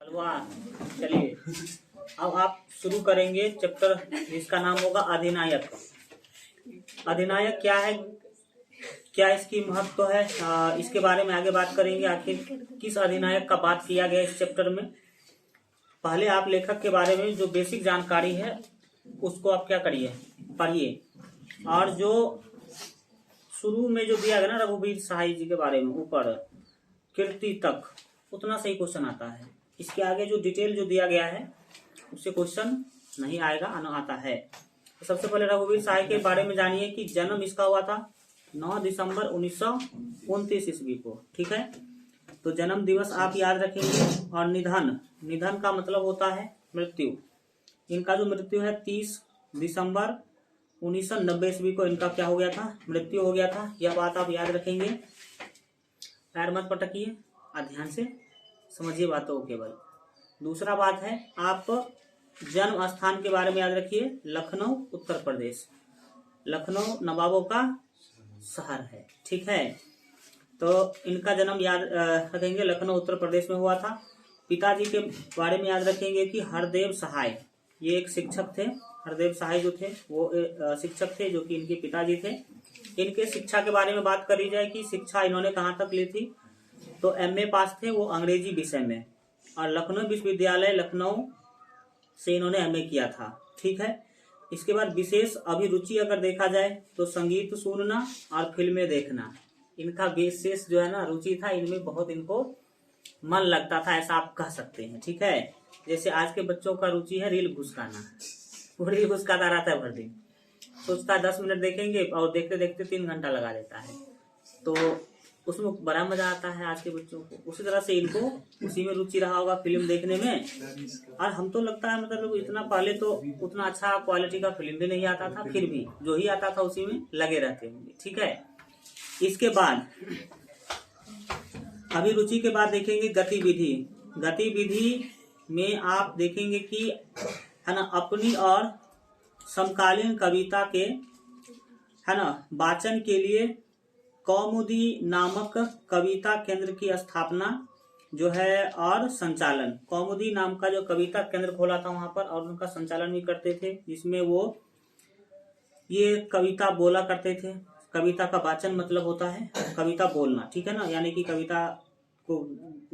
वाह, चलिए अब आप शुरू करेंगे चैप्टर जिसका नाम होगा अधिनायक। अधिनायक क्या है, क्या इसकी महत्व है, इसके बारे में आगे बात करेंगे। आखिर किस अधिनायक का बात किया गया इस चैप्टर में। पहले आप लेखक के बारे में जो बेसिक जानकारी है उसको आप क्या करिए, पढ़िए। और जो शुरू में जो दिया गया ना रघुवीर सहाय जी के बारे में, ऊपर कीर्ति तक, उतना सही क्वेश्चन आता है। इसके आगे जो डिटेल जो दिया गया है उससे क्वेश्चन नहीं आएगा, आता है। तो सबसे पहले रघुवीर सहाय के बारे में जानिए कि जन्म इसका हुआ था 9 दिसंबर 1929 ईस्वी को, ठीक है। तो जन्म दिवस आप याद रखेंगे। और निधन, निधन का मतलब होता है मृत्यु। इनका जो मृत्यु है 30 दिसंबर 1990 ईस्वी को इनका क्या हो गया था, मृत्यु हो गया था। यह बात आप याद रखेंगे, पैर मत पटकिए, ध्यान से समझिए बातों को केवल। दूसरा बात है, आप जन्म स्थान के बारे में याद रखिए, लखनऊ उत्तर प्रदेश। लखनऊ नवाबों का शहर है, ठीक है। तो इनका जन्म याद रखेंगे, लखनऊ उत्तर प्रदेश में हुआ था। पिताजी के बारे में याद रखेंगे कि हरदेव सहाय, ये एक शिक्षक थे। हरदेव सहाय जो थे वो शिक्षक थे, जो कि इनके पिताजी थे। इनके शिक्षा के बारे में बात करी जाए कि शिक्षा इन्होंने कहाँ तक ली थी, तो एमए पास थे वो अंग्रेजी विषय में। और लखनऊ विश्वविद्यालय लखनऊ से इन्होंने एमए किया था, ठीक है। इसके बाद विशेष अभिरुचि अगर देखा जाए तो संगीत सुनना और फिल्में देखना, इनका विशेष जो है ना रुचि था। इनमें बहुत इनको मन लगता था, ऐसा आप कह सकते हैं, ठीक है। जैसे आज के बच्चों का रुचि है रील घुसकाना, वो रील घुसकाता रहता है भर दिन, सोचता है 10 मिनट देखेंगे और देखते देखते 3 घंटा लगा देता है। तो उसमें बड़ा मजा आता है आज के बच्चों को। उसी तरह से इनको उसी में रुचि रहा होगा, फिल्म देखने में। और हम तो लगता है मतलब इतना पहले तो उतना अच्छा क्वालिटी का फिल्म भी नहीं आता था, फिर भी जो ही आता था उसी में लगे रहते होंगे, ठीक है। इसके बाद अभिरुचि के बाद देखेंगे गतिविधि। गतिविधि में आप देखेंगे कि है ना, अपनी और समकालीन कविता के है ना वाचन के लिए कौमुदी नामक कविता केंद्र की स्थापना जो है और संचालन। कौमुदी नाम का जो कविता केंद्र खोला था वहां पर, और उनका संचालन भी करते थे, जिसमें वो ये कविता बोला करते थे। कविता का वाचन मतलब होता है कविता बोलना, ठीक है ना, यानी कि कविता को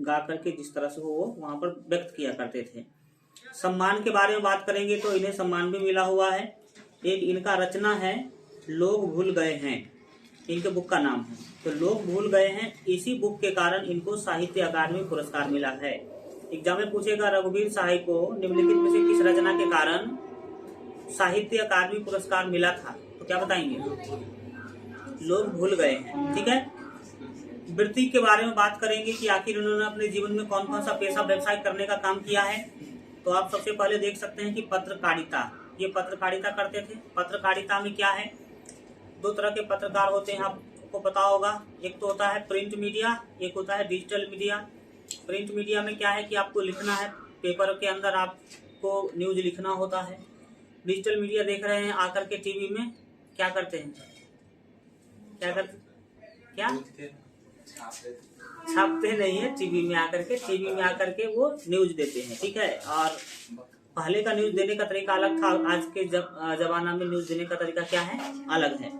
गा करके जिस तरह से वो वहां पर व्यक्त किया करते थे। सम्मान के बारे में बात करेंगे तो इन्हें सम्मान भी मिला हुआ है। एक इनका रचना है लोग भूल गए हैं, इनके बुक का नाम है। तो लोग भूल गए हैं, इसी बुक के कारण इनको साहित्य अकादमी पुरस्कार मिला है। एग्जाम में पूछेगा रघुवीर सहाय को निम्नलिखित में से किस रचना के कारण साहित्य अकादमी पुरस्कार मिला था, तो क्या बताएंगे, लोग भूल गए हैं, ठीक है। वृत्ति के बारे में बात करेंगे कि आखिर उन्होंने अपने जीवन में कौन कौन सा पेशा व्यवसाय करने का काम किया है। तो आप सबसे पहले देख सकते हैं कि पत्रकारिता, ये पत्रकारिता करते थे। पत्रकारिता में क्या है, 2 तरह के पत्रकार होते हैं, आपको पता होगा। एक तो होता है प्रिंट मीडिया, एक होता है डिजिटल मीडिया। प्रिंट मीडिया में क्या है कि आपको लिखना है, पेपर के अंदर आपको न्यूज लिखना होता है। डिजिटल मीडिया देख रहे हैं आकर के टीवी में क्या करते हैं, क्या करते, क्या छापते नहीं है, टीवी में आकर के वो न्यूज देते हैं, ठीक है। और पहले का न्यूज देने का तरीका अलग था, आज के जमाना में न्यूज देने का तरीका क्या है, अलग है।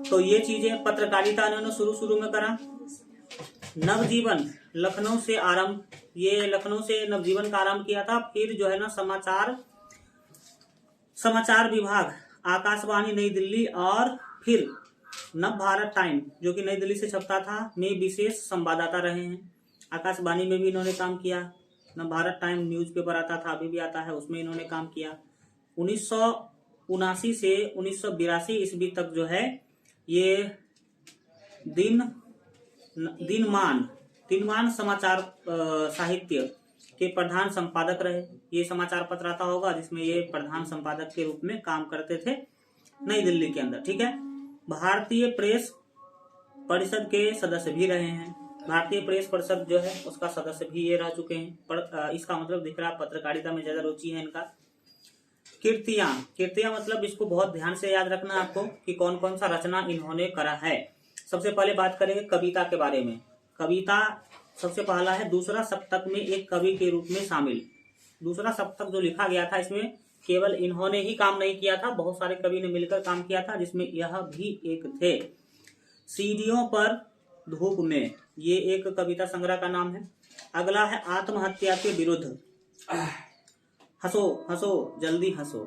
तो ये चीजें पत्रकारिता इन्होंने शुरू में करा। नवजीवन लखनऊ से आरंभ, ये लखनऊ से नवजीवन का आरंभ किया था। फिर जो है ना समाचार विभाग आकाशवाणी नई दिल्ली, और फिर नव भारत टाइम जो कि नई दिल्ली से छपता था में विशेष संवाददाता रहे हैं। आकाशवाणी में भी इन्होंने काम किया। नव भारत टाइम न्यूज़पेपर आता था, अभी भी आता है, उसमें इन्होंने काम किया। 1979 से 1982 ईस्वी तक जो है ये दिनमान समाचार साहित्य के प्रधान संपादक रहे। ये समाचार पत्र आता होगा जिसमें ये प्रधान संपादक के रूप में काम करते थे नई दिल्ली के अंदर, ठीक है। भारतीय प्रेस परिषद के सदस्य भी रहे हैं। भारतीय प्रेस परिषद जो है उसका सदस्य भी ये रह चुके हैं। इसका मतलब दिख रहा है पत्रकारिता में ज्यादा रुचि है इनका। कीर्तियां मतलब इसको बहुत ध्यान से याद रखना आपको कि कौन कौन सा रचना इन्होंने करा है। सबसे पहले बात करेंगे कविता के बारे में। कविता सबसे पहला है दूसरा सप्तक में एक कवि के रूप में शामिल। दूसरा सप्तक जो लिखा गया था इसमें केवल इन्होंने ही काम नहीं किया था, बहुत सारे कवि ने मिलकर काम किया था, जिसमें यह भी एक थे। सीढ़ियों पर धूप में, ये एक कविता संग्रह का नाम है। अगला है आत्महत्या के विरुद्ध, हंसो हंसो जल्दी हंसो,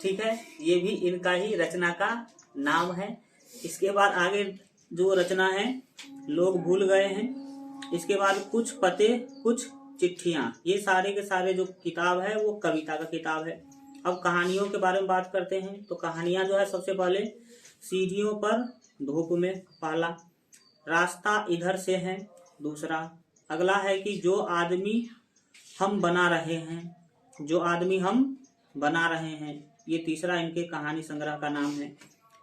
ठीक है, ये भी इनका ही रचना का नाम है। इसके बाद आगे जो रचना है लोग भूल गए हैं। इसके बाद कुछ पते कुछ चिट्ठियां, ये सारे के सारे जो किताब है वो कविता का किताब है। अब कहानियों के बारे में बात करते हैं, तो कहानियां जो है सबसे पहले सीढ़ियों पर धूप में पहला, रास्ता इधर से है दूसरा, अगला है कि जो आदमी हम बना रहे हैं, जो आदमी हम बना रहे हैं, ये तीसरा इनके कहानी संग्रह का नाम है।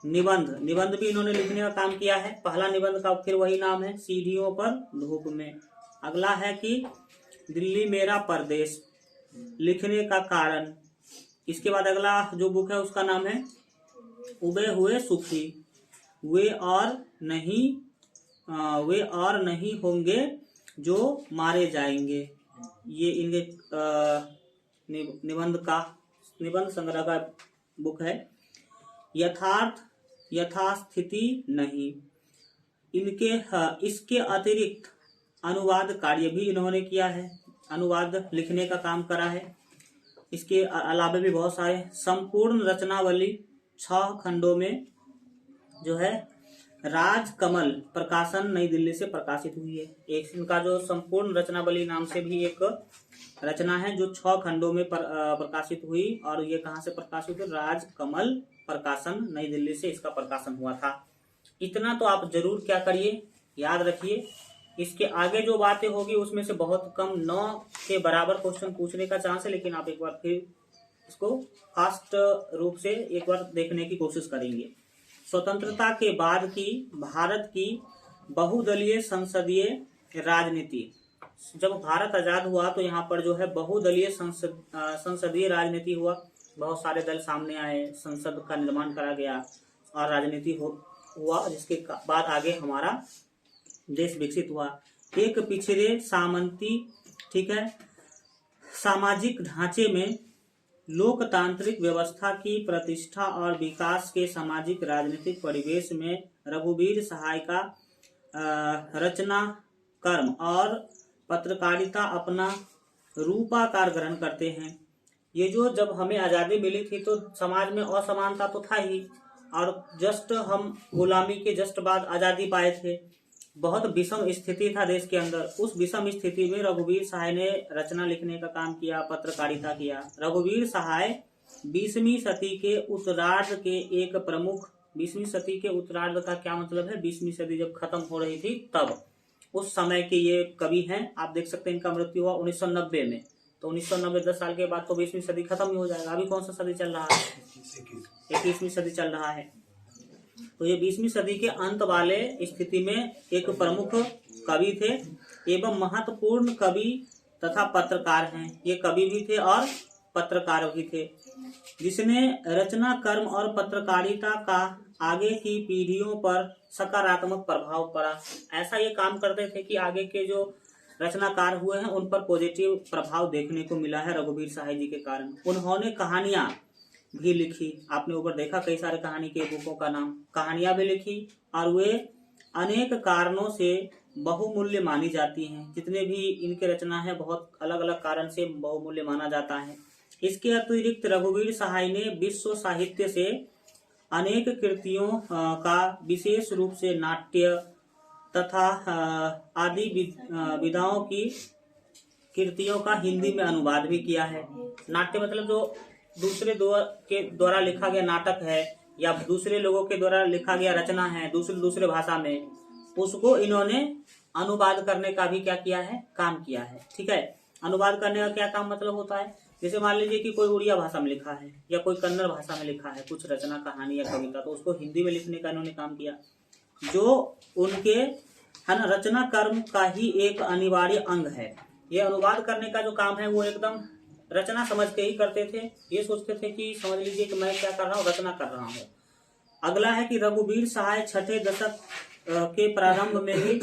निबंध, निबंध भी इन्होंने लिखने का काम किया है, पहला निबंध का फिर वही नाम है सीढ़ियों पर धूप में। अगला है कि दिल्ली मेरा परदेश, लिखने का कारण। इसके बाद अगला जो बुक है उसका नाम है उबे हुए सुखी, वे और नहीं होंगे जो मारे जाएंगे, ये इनके निबंध संग्रह का बुक है। यथास्थिति नहीं, इसके अतिरिक्त अनुवाद कार्य भी इन्होंने किया है, अनुवाद लिखने का काम करा है। इसके अलावा भी बहुत सारे, संपूर्ण रचनावली 6 खंडों में जो है राजकमल प्रकाशन नई दिल्ली से प्रकाशित हुई है। एक इनका जो संपूर्ण रचनावली नाम से भी एक रचना है जो 6 खंडों में प्रकाशित हुई, और ये कहाँ से प्रकाशित हुई, राजकमल प्रकाशन नई दिल्ली से इसका प्रकाशन हुआ था। इतना तो आप जरूर क्या करिए, याद रखिए। इसके आगे जो बातें होगी उसमें से बहुत कम 9 के बराबर क्वेश्चन पूछने का चांस है, लेकिन आप एक बार फिर इसको फास्ट रूप से एक बार देखने की कोशिश करेंगे। स्वतंत्रता के बाद की भारत की बहुदलीय संसदीय राजनीति, जब भारत आजाद हुआ तो यहाँ पर जो है बहुदलीय संसदीय राजनीति हुआ, बहुत सारे दल सामने आए, संसद का निर्माण करा गया और राजनीति हुआ, जिसके बाद आगे हमारा देश विकसित हुआ। एक पिछड़े सामंती, ठीक है, सामाजिक ढांचे में लोकतांत्रिक व्यवस्था की प्रतिष्ठा और विकास के सामाजिक राजनीतिक परिवेश में रघुवीर सहाय का रचना कर्म और पत्रकारिता अपना रूपाकार ग्रहण करते हैं। ये जो जब हमें आज़ादी मिली थी तो समाज में असमानता तो था ही, और जस्ट हम गुलामी के जस्ट बाद आज़ादी पाए थे, बहुत विषम स्थिति था देश के अंदर। उस विषम स्थिति में रघुवीर सहाय ने रचना लिखने का काम किया, पत्रकारिता किया। रघुवीर सहाय 20वीं सदी के उत्तरार्ध के एक प्रमुख, 20वीं सदी के उत्तरार्ध का क्या मतलब है, 20वीं सदी जब खत्म हो रही थी तब उस समय के ये कवि हैं। आप देख सकते हैं इनका मृत्यु हुआ 1990 में, तो 1990 10 साल के बाद तो 20वीं सदी खत्म ही हो जाएगा। अभी कौन सा सदी चल रहा है, 21वीं सदी चल रहा है। तो ये 20वीं सदी के अंत वाले स्थिति में एक प्रमुख कवि थे एवं महत्वपूर्ण कवि तथा पत्रकार हैं। ये कवि भी थे और पत्रकार भी थे, जिसने रचना कर्म और पत्रकारिता का आगे की पीढ़ियों पर सकारात्मक प्रभाव पड़ा। ऐसा ये काम करते थे कि आगे के जो रचनाकार हुए हैं उन पर पॉजिटिव प्रभाव देखने को मिला है रघुवीर सहाय जी के कारण। उन्होंने कहानियां भी लिखी, आपने ऊपर देखा कई सारे कहानी के बुकों का नाम, कहानियां भी लिखी, और वे अनेक कारणों से बहुमूल्य मानी जाती हैं। जितने भी इनके रचना है बहुत अलग अलग कारण से बहुमूल्य माना जाता है। इसके अतिरिक्त रघुवीर सहाय ने विश्व साहित्य से अनेक कृतियों का विशेष रूप से नाट्य तथा आदि विधाओं की कृतियों का हिंदी में अनुवाद भी किया है। नाट्य मतलब जो दूसरे के द्वारा लिखा गया नाटक है या दूसरे लोगों के द्वारा लिखा गया रचना है दूसरे भाषा में, उसको इन्होंने अनुवाद करने का भी क्या किया है, काम किया है। ठीक है, अनुवाद करने का क्या काम मतलब होता है, जैसे मान लीजिए कि कोई उड़िया भाषा में लिखा है या कोई कन्नड़ भाषा में लिखा है कुछ रचना, कहानी या कविता, तो उसको हिंदी में लिखने का इन्होंने काम किया, जो उनके है ना रचना कर्म का ही एक अनिवार्य अंग है। ये अनुवाद करने का जो काम है वो एकदम रचना समझ के ही करते थे। ये सोचते थे कि समझ लीजिए कि मैं क्या कर रहा हूँ, रचना कर रहा हूँ। अगला है कि रघुवीर सहाय 6ठे दशक के प्रारंभ में ही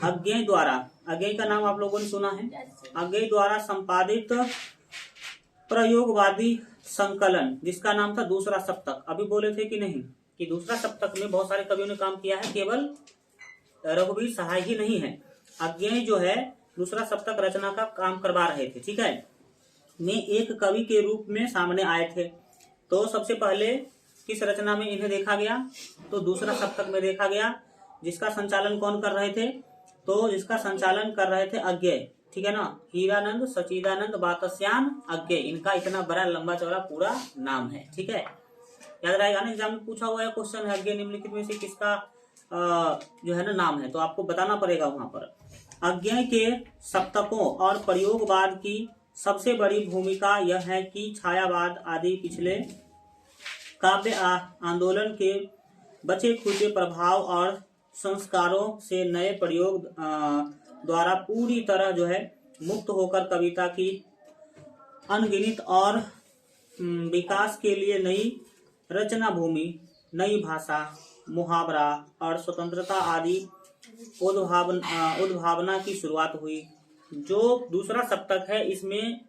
अज्ञेय द्वारा अज्ञेय का नाम आप लोगों ने सुना है। अज्ञेय द्वारा संपादित प्रयोगवादी संकलन जिसका नाम था दूसरा सप्तक, अभी बोले थे कि नहीं कि दूसरा सप्तक में बहुत सारे कवियों ने काम किया है, केवल रघुवीर सहाय ही नहीं है। अज्ञेय जो है दूसरा सप्तक रचना का काम करवा रहे थे, ठीक है, में एक कवि के रूप में सामने आए थे। तो सबसे पहले किस रचना में इन्हें देखा गया, तो दूसरा सप्तक में देखा गया, जिसका संचालन कौन कर रहे थे, तो जिसका संचालन कर रहे थे अज्ञेय, ठीक है ना, हीरानंद सचिदानंद बातस्यान अज्ञेय, इनका इतना बड़ा लंबा चौड़ा पूरा नाम है, ठीक है, याद रहेगा ना, एग्जाम में पूछा हुआ है क्वेश्चन है अज्ञेय निम्नलिखित में से किसका जो है ना नाम है, तो आपको बताना पड़ेगा वहां पर। अज्ञेय के सप्तकों और प्रयोगवाद की सबसे बड़ी भूमिका यह है कि छायावाद आदि पिछले काव्य आंदोलन के बचे खुचे प्रभाव और संस्कारों से नए प्रयोग द्वारा पूरी तरह जो है मुक्त होकर कविता की अनगिनत और विकास के लिए नई रचना भूमि, नई भाषा, मुहावरा और स्वतंत्रता आदि उद्भावना की शुरुआत हुई। जो दूसरा सप्तक है इसमें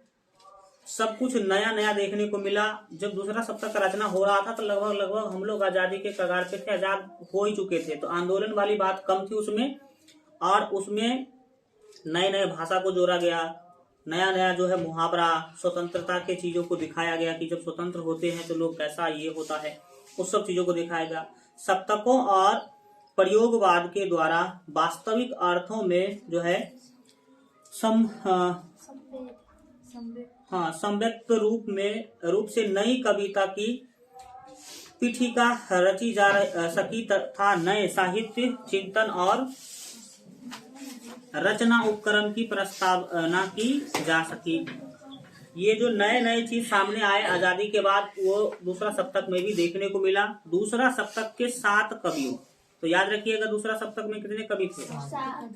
सब कुछ नया नया देखने को मिला। जब दूसरा सप्तक का रचना हो रहा था तो लगभग हम लोग आजादी के कगार पे थे, आजाद हो ही चुके थे, तो आंदोलन वाली बात कम थी उसमें, और उसमें नए नए भाषा को जोड़ा गया, नया नया जो है मुहावरा, स्वतंत्रता के चीजों को दिखाया गया कि जब स्वतंत्र होते हैं तो लोग कैसा ये होता है, उस सब चीजों को दिखाया गया। सप्तकों और प्रयोगवाद के द्वारा वास्तविक अर्थों में जो है सम्यक्त रूप से नई कविता की पीठिका रची जा सकी तथा नए साहित्य चिंतन और रचना उपकरण की प्रस्तावना की जा सकी। ये जो नए नए चीज सामने आए आजादी के बाद वो दूसरा सप्तक में भी देखने को मिला। दूसरा सप्तक के 7 कवियों, तो याद रखिएगा दूसरा सप्तक में कितने कवि थे,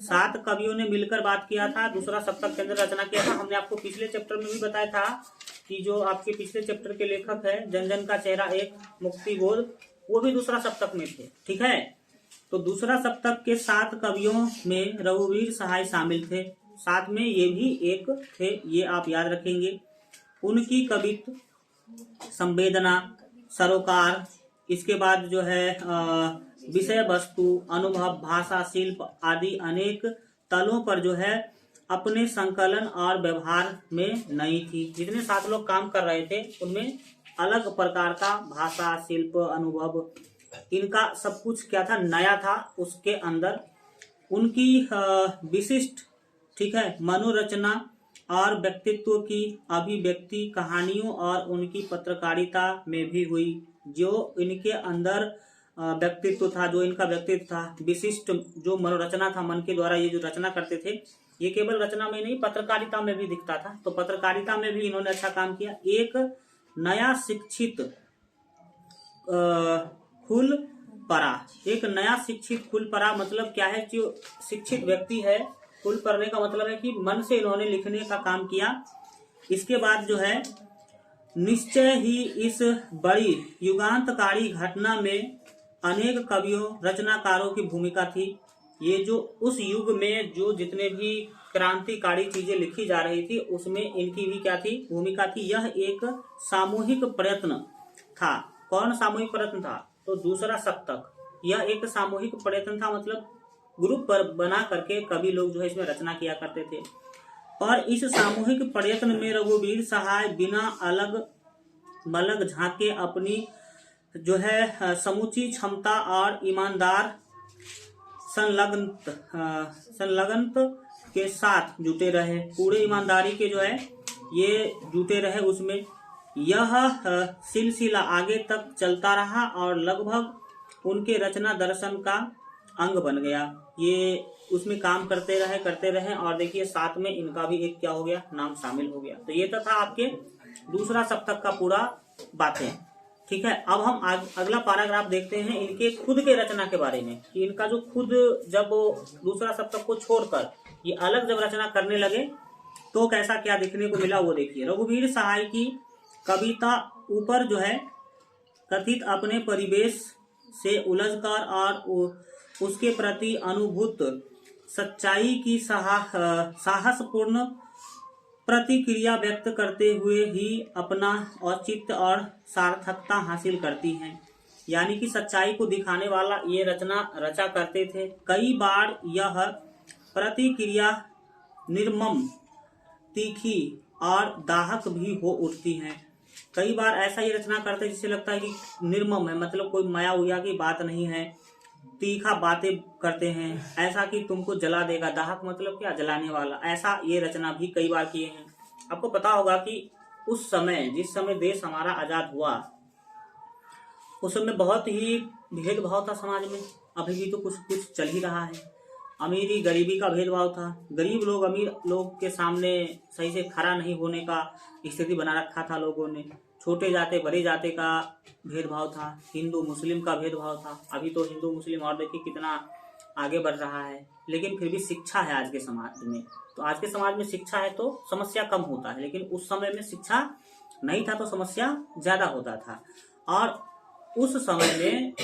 7 कवियों ने मिलकर बात किया था, दूसरा सप्तक के अंदर रचना किया था। हमने आपको पिछले चैप्टर में भी बताया था कि जो आपके पिछले चैप्टर के लेखक है जन जन का चेहरा एक मुक्ति बोध, वो भी दूसरा सप्तक में थे, ठीक है। तो दूसरा सप्तक के 7 कवियों में रघुवीर सहाय शामिल थे, साथ में ये भी एक थे, ये आप याद रखेंगे। उनकी कवित्व, संवेदना, सरोकार, इसके बाद जो है विषय वस्तु, अनुभव, भाषा, शिल्प आदि अनेक तलों पर जो है अपने संकलन और व्यवहार में नई थी। जितने 7 लोग काम कर रहे थे उनमें अलग प्रकार का भाषा, शिल्प, अनुभव, इनका सब कुछ क्या था, नया था उसके अंदर। उनकी विशिष्ट, ठीक है, मनोरचना और व्यक्तित्व की अभिव्यक्ति कहानियों और उनकी पत्रकारिता में भी हुई। जो इनके अंदर व्यक्तित्व था, जो इनका व्यक्तित्व था, विशिष्ट जो मनोरचना था, मन के द्वारा ये जो रचना करते थे, ये केवल रचना में नहीं पत्रकारिता में भी दिखता था। तो पत्रकारिता में भी इन्होंने अच्छा काम किया। एक नया शिक्षित खुल परा, एक नया शिक्षित खुल परा मतलब क्या है, जो शिक्षित व्यक्ति है, खुल पड़ने का मतलब है कि मन से इन्होंने लिखने का काम किया। इसके बाद जो है निश्चय ही इस बड़ी युगांतकारी घटना में अनेक कवियों, रचनाकारों की भूमिका थी। ये जो उस युग में जो जितने भी क्रांतिकारी चीजें लिखी जा रही थी उसमें इनकी भी क्या थी, भूमिका थी। यह एक सामूहिक प्रयत्न था। कौन सामूहिक प्रयत्न था, तो दूसरा सप्तक, यह एक सामूहिक प्रयत्न था, मतलब ग्रुप पर बना करके कवि लोग जो है इसमें रचना किया करते थे। और इस सामूहिक प्रयत्न में रघुवीर सहाय बिना अलग मलग झांके अपनी जो है समुची क्षमता और ईमानदार संलग्नता के साथ जुटे रहे। पूरे ईमानदारी के जो है ये जुटे रहे उसमें। यह सिलसिला आगे तक चलता रहा और लगभग उनके रचना दर्शन का अंग बन गया। ये उसमें काम करते रहे और देखिए साथ में इनका भी एक क्या हो गया, नाम शामिल हो गया। तो ये तो था आपके दूसरा सप्तक का पूरा बातें, ठीक है। अब हम अगला पैराग्राफ देखते हैं इनके खुद के रचना के बारे में, कि इनका जो खुद जब दूसरा सप्तक को छोड़कर ये अलग जब रचना करने लगे तो कैसा क्या दिखने को मिला वो देखिए। रघुवीर सहाय की कविता ऊपर जो है कथित अपने परिवेश से उलझकर और उसके प्रति अनुभूत सच्चाई की साहसपूर्ण प्रतिक्रिया व्यक्त करते हुए ही अपना औचित्य और सार्थकता हासिल करती हैं। यानी कि सच्चाई को दिखाने वाला ये रचना रचा करते थे। कई बार यह प्रतिक्रिया निर्मम, तीखी और दाहक भी हो उठती हैं। कई बार ऐसा ही रचना करते हैं जिससे लगता है कि निर्मम है, मतलब कोई माया उया की बात नहीं है, तीखा बातें करते हैं, ऐसा कि तुमको जला देगा। दाहक मतलब क्या, जलाने वाला। ऐसा ये रचना भी कई बार किए हैं। आपको पता होगा कि उस समय, जिस समय देश हमारा आजाद हुआ, उस समय बहुत ही भेदभाव था समाज में। अभी भी तो कुछ कुछ चल ही रहा है। अमीरी गरीबी का भेदभाव था। गरीब लोग अमीर लोग के सामने सही से खड़ा नहीं होने का स्थिति बना रखा था लोगों ने। छोटे जाते बड़े जाते का भेदभाव था। हिंदू मुस्लिम का भेदभाव था। अभी तो हिंदू मुस्लिम और देखिए कितना आगे बढ़ रहा है। लेकिन फिर भी शिक्षा है आज के समाज में, तो आज के समाज में शिक्षा है तो समस्या कम होता है। लेकिन उस समय में शिक्षा नहीं था तो समस्या ज्यादा होता था। और उस समय में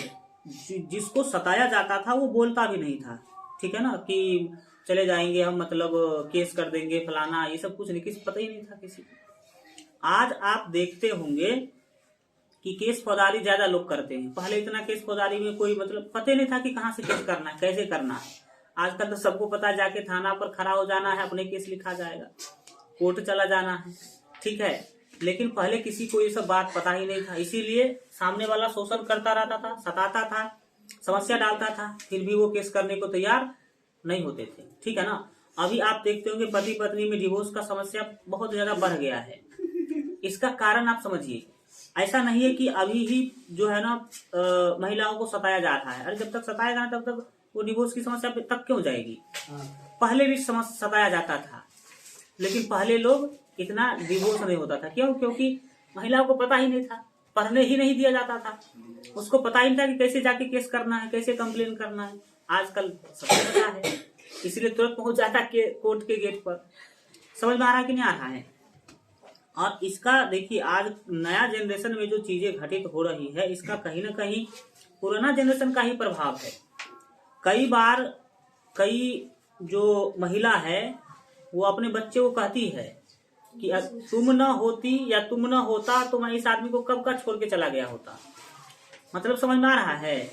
जिसको सताया जाता था वो बोलता भी नहीं था, ठीक है ना, कि चले जाएंगे हम, मतलब केस कर देंगे फलाना, ये सब कुछ नहीं, किसी पता ही नहीं था किसी को। आज आप देखते होंगे कि केस फौजदारी ज्यादा लोग करते हैं। पहले इतना केस फौजदारी में कोई मतलब पता नहीं था कि कहाँ से केस करना है, कैसे करना है। आजकल तो सबको पता है, जाके थाना पर खड़ा हो जाना है, अपने केस लिखा जाएगा, कोर्ट चला जाना है, ठीक है। लेकिन पहले किसी को ये सब बात पता ही नहीं था। इसीलिए सामने वाला शोषण करता रहता था, सताता था, समस्या डालता था, फिर भी वो केस करने को तैयार नहीं होते थे, ठीक है ना। अभी आप देखते होंगे पति पत्नी में डिवोर्स का समस्या बहुत ज्यादा बढ़ गया है। इसका कारण आप समझिए, ऐसा नहीं है कि अभी ही जो है ना महिलाओं को सताया जा रहा है। अरे जब तक सताएगा तब तक वो डिवोर्स की समस्या तक क्यों जाएगी। पहले भी सताया जाता था, लेकिन पहले लोग इतना डिवोर्स नहीं होता था। क्यों? क्योंकि महिलाओं को पता ही नहीं था, पढ़ने ही नहीं दिया जाता था, उसको पता ही नहीं था कि कैसे जाके केस करना है, कैसे कंप्लेन करना है। आजकल सबको पता है, इसलिए तुरंत पहुंच जाता है कोर्ट के गेट पर। समझ में आ रहा है कि नहीं आ रहा है। और इसका देखिए, आज नया जनरेशन में जो चीजें घटित हो रही है, इसका कहीं ना कहीं पुराना जनरेशन का ही प्रभाव है। कई बार कई जो महिला है वो अपने बच्चे को कहती है कि तुम न होती या तुम न होता तो मैं इस आदमी को कब का छोड़ के चला गया होता। मतलब समझ में आ रहा है,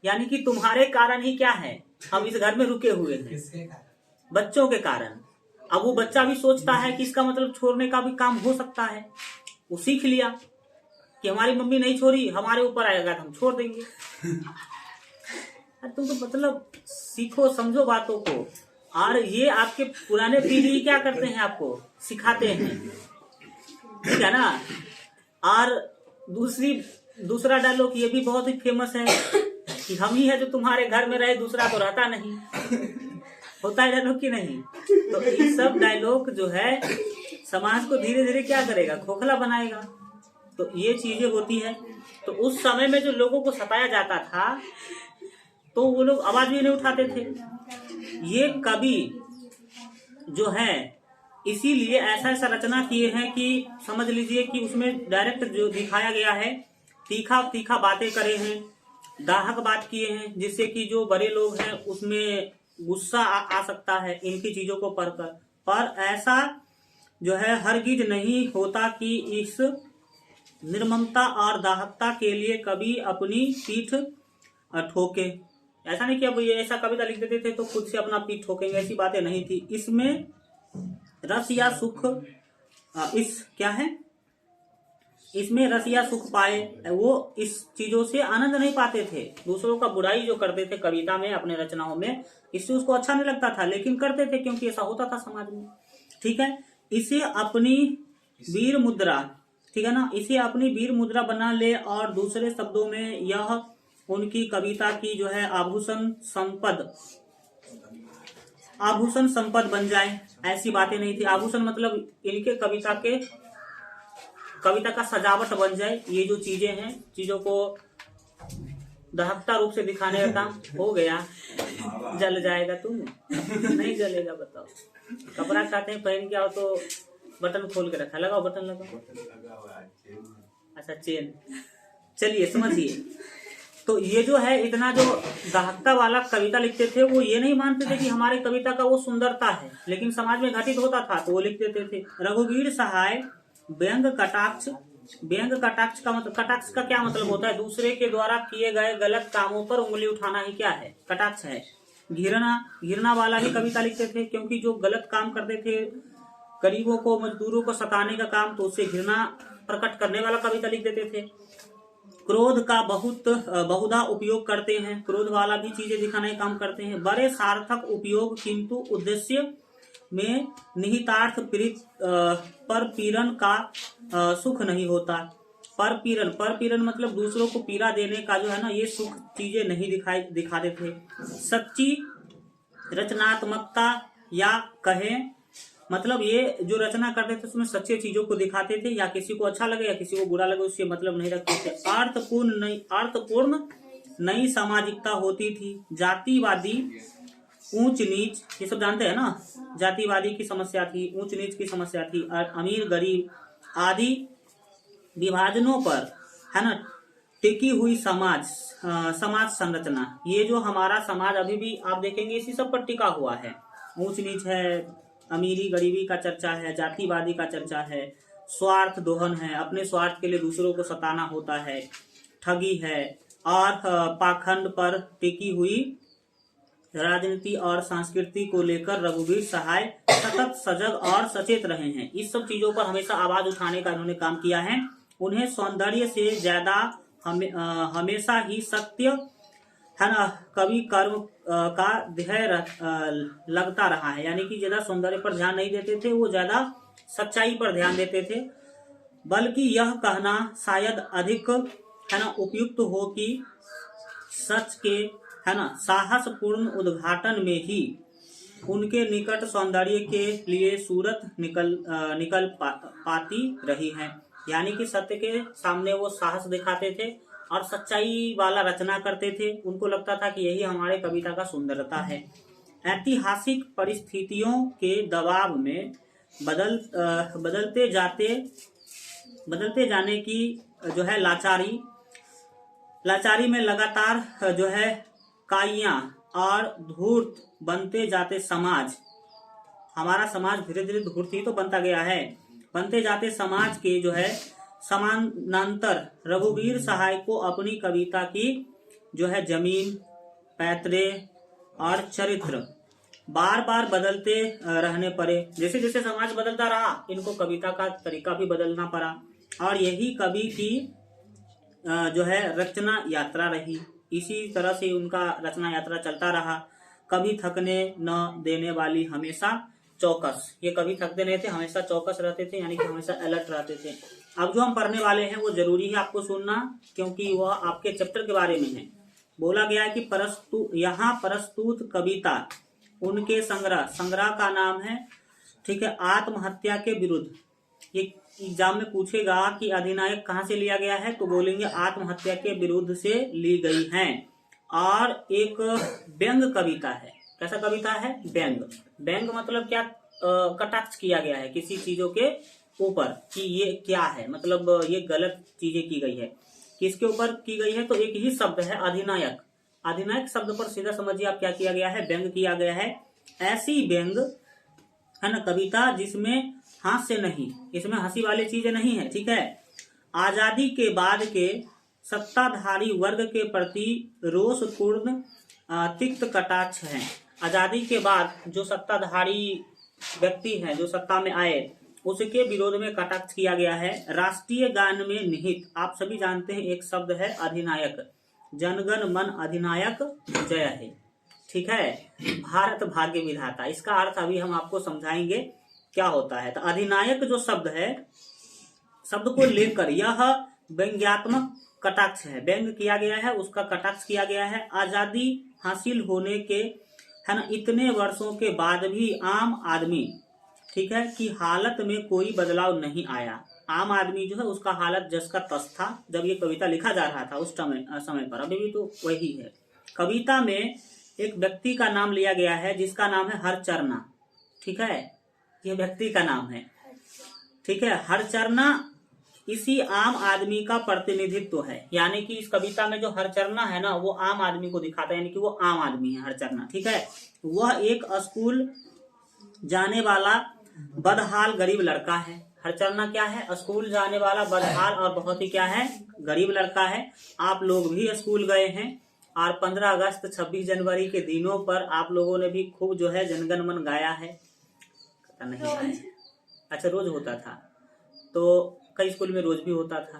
यानी कि तुम्हारे कारण ही क्या है हम इस घर में रुके हुए हैं, बच्चों के कारण। अब वो बच्चा भी सोचता है कि इसका मतलब छोड़ने का भी काम हो सकता है। वो सीख लिया कि हमारी मम्मी नहीं छोड़ी, हमारे ऊपर आएगा तो हम छोड़ देंगे। तुम तो मतलब सीखो, समझो बातों को। और ये आपके पुराने पीढ़ी क्या करते हैं, आपको सिखाते हैं, ठीक है ना। और दूसरा डायलॉग ये भी बहुत ही फेमस है कि हम ही है जो तुम्हारे घर में रहे, दूसरा तो रहता नहीं। होता है डायलॉग कि नहीं। तो ये सब डायलॉग जो है समाज को धीरे धीरे क्या करेगा, खोखला बनाएगा। तो ये चीजें होती है। तो उस समय में जो लोगों को सताया जाता था तो वो लोग आवाज भी नहीं उठाते थे। ये कवि जो है इसीलिए ऐसा रचना किए हैं कि समझ लीजिए कि उसमें डायरेक्ट जो दिखाया गया है, तीखा तीखा बातें करे हैं, दाहक बात किए हैं, जिससे कि जो बड़े लोग हैं उसमें गुस्सा आ सकता है इनकी चीजों को पढ़कर। पर ऐसा जो है हरगिज नहीं होता कि इस निर्ममता और दाहकता के लिए कभी अपनी पीठ ठोके। ऐसा नहीं कि अब ये ऐसा कविता लिख देते थे तो खुद से अपना पीठ ठोकेंगे, ऐसी बातें नहीं थी। इसमें रस या सुख इसमें रस या सुख पाए, वो इस चीजों से आनंद नहीं पाते थे। दूसरों का बुराई जो करते थे कविता में, अपने रचनाओं में, इससे उसको अच्छा नहीं लगता था, लेकिन करते थे क्योंकि ऐसा होता था समाज में, ठीक है। इसे अपनी वीर मुद्रा, ठीक है ना, इसे अपनी वीर मुद्रा बना ले, और दूसरे शब्दों में यह उनकी कविता की जो है आभूषण संपद बन जाए। ऐसी बातें नहीं थी। आभूषण मतलब इनके कविता का सजावट बन जाए। ये जो चीजें हैं, चीजों को दहकता रूप से दिखाने का काम हो गया। जल जाएगा तुम, नहीं जलेगा, बताओ। कपड़ा कहते हैं पहन के आओ तो बटन खोल के रखा, लगाओ बटन लगाओ। अच्छा चेन, चलिए समझिए। तो ये जो है इतना जो दाहकता वाला कविता लिखते थे, वो ये नहीं मानते थे कि हमारे कविता का वो सुंदरता है, लेकिन समाज में घटित होता था तो वो लिख देते थे। रघुवीर सहाय व्यंग कटाक्ष। व्यंग कटाक्ष का मतलब, कटाक्ष का क्या मतलब होता है? दूसरे के द्वारा किए गए गलत कामों पर उंगली उठाना ही क्या है? कटाक्ष है। घृणा, घृणा वाला ही कविता लिखते थे, क्योंकि जो गलत काम करते थे, गरीबों को मजदूरों को सताने का काम, तो उससे घृणा प्रकट करने वाला कविता लिख देते थे। क्रोध का बहुधा उपयोग करते हैं, क्रोध वाला भी चीजें दिखाने का काम करते हैं। बड़े सार्थक उपयोग, किंतु उद्देश्य में निहितार्थ पर पीड़न का सुख नहीं होता। पर पीड़न मतलब दूसरों को पीड़ा देने का जो है ना, ये सुख चीजें नहीं दिखाते थे। सच्ची रचनात्मकता या कहें मतलब ये जो रचना करते थे उसमें सच्चे चीजों को दिखाते थे, या किसी को अच्छा लगे या किसी को बुरा लगे उससे मतलब नहीं रखते थे। अर्थपूर्ण नई सामाजिकता होती थी। जातिवादी, ऊंच नीच, ये सब जानते हैं ना, जातिवादी की समस्या थी, ऊंच नीच की समस्या थी, अमीर गरीब आदि विभाजनों पर है ना टिकी हुई समाज संरचना। ये जो हमारा समाज अभी भी आप देखेंगे इसी सब पर टिका हुआ है। ऊंच नीच है, अमीरी गरीबी का चर्चा है, जातिवादी का चर्चा है, स्वार्थ दोहन है, अपने स्वार्थ के लिए दूसरों को सताना होता है, ठगी है, और पाखंड पर टिकी हुई राजनीति और संस्कृति को लेकर रघुवीर सहाय सतत सजग और सचेत रहे हैं। इस सब चीजों पर हमेशा आवाज उठाने का इन्होंने काम किया है। उन्हें सौंदर्य से ज्यादा हमेशा ही सत्य है ना कवि कर्म का ध्येय लगता रहा है। यानी कि ज्यादा सौंदर्य पर ध्यान नहीं देते थे, वो ज्यादा सच्चाई पर ध्यान देते थे। बल्कि यह कहना शायद अधिक है ना उपयुक्त हो कि सच के है ना साहसपूर्ण उद्घाटन में ही उनके निकट सौंदर्य के लिए सूरत निकल पाती रही है। यानी कि सत्य के सामने वो साहस दिखाते थे और सच्चाई वाला रचना करते थे। उनको लगता था कि यही हमारे कविता का सुंदरता है। ऐतिहासिक परिस्थितियों के दबाव में बदलते जाने की जो है लाचारी में लगातार जो है काइयां और धूर्त बनते जाते समाज, हमारा समाज धीरे धीरे धूर्त ही तो बनता गया है। बनते जाते समाज के जो है समानांतर रघुवीर सहाय को अपनी कविता की जो है जमीन, पैतरे और चरित्र बार बार बदलते रहने पड़े। जैसे जैसे समाज बदलता रहा, इनको कविता का तरीका भी बदलना पड़ा, और यही कवि की जो है रचना यात्रा रही। इसी तरह से उनका रचना यात्रा चलता रहा। कभी थकने न देने वाली, हमेशा चौकस। ये कभी थकते नहीं थे, हमेशा चौकस रहते थे, यानी कि हमेशा अलर्ट रहते थे। अब जो हम पढ़ने वाले हैं वो जरूरी है आपको सुनना, क्योंकि वह आपके चैप्टर के बारे में है। बोला गया है कि यहाँ प्रस्तुत कविता उनके संग्रह का नाम है, ठीक है, आत्महत्या के विरुद्ध। ये एग्जाम में पूछेगा कि अधिनायक कहाँ से लिया गया है, तो बोलेंगे आत्महत्या के विरुद्ध से ली गई है। और एक व्यंग कविता है। कैसा कविता है? व्यंग। व्यंग मतलब क्या? कटाक्ष किया गया है किसी चीजों के ऊपर कि ये क्या है, मतलब ये गलत चीजें की गई है। किसके ऊपर की गई है? तो एक ही शब्द है, अधिनायक। अधिनायक शब्द पर सीधा समझिए आप क्या किया गया है, व्यंग किया गया है। ऐसी व्यंग है ना कविता जिसमें हास्य नहीं, इसमें हंसी वाली चीजें नहीं है, ठीक है। आजादी के बाद के सत्ताधारी वर्ग के प्रति रोषपूर्ण तिक्त कटाक्ष है। आजादी के बाद जो सत्ताधारी व्यक्ति हैं, जो सत्ता में आए, उसके विरोध में कटाक्ष किया गया है। राष्ट्रीय गान में निहित, आप सभी जानते हैं, एक शब्द है अधिनायक। जनगण मन अधिनायक जय है, ठीक है। भारत भाग्य विधाता, इसका अर्थ अभी हम आपको समझाएंगे क्या होता है। तो अधिनायक जो शब्द है, शब्द को लेकर यह व्यंग्यात्मक कटाक्ष है। व्यंग किया गया है, उसका कटाक्ष किया गया है। आजादी हासिल होने के है ना इतने वर्षों के बाद भी आम आदमी, ठीक है, की हालत में कोई बदलाव नहीं आया। आम आदमी जो है उसका हालत जस का तस था जब ये कविता लिखा जा रहा था उस समय पर, अभी भी तो वही है। कविता में एक व्यक्ति का नाम लिया गया है जिसका नाम है हरचरना, ठीक है, ये व्यक्ति का नाम है, ठीक है। हरचरना इसी आम आदमी का प्रतिनिधित्व है। यानी कि इस कविता में जो हरचरना है ना, वो आम आदमी को दिखाता है, यानी कि वो आम आदमी है हरचरना। ठीक है, वह एक स्कूल जाने वाला बदहाल गरीब लड़का है। हरचरना क्या है? स्कूल जाने वाला बदहाल और बहुत ही क्या है? गरीब लड़का है। आप लोग भी स्कूल गए हैं और 15 अगस्त 26 जनवरी के दिनों पर आप लोगों ने भी खूब जो है जनगण मन गाया है। नहीं गाया? अच्छा, रोज होता था, तो कई स्कूल में रोज भी होता था,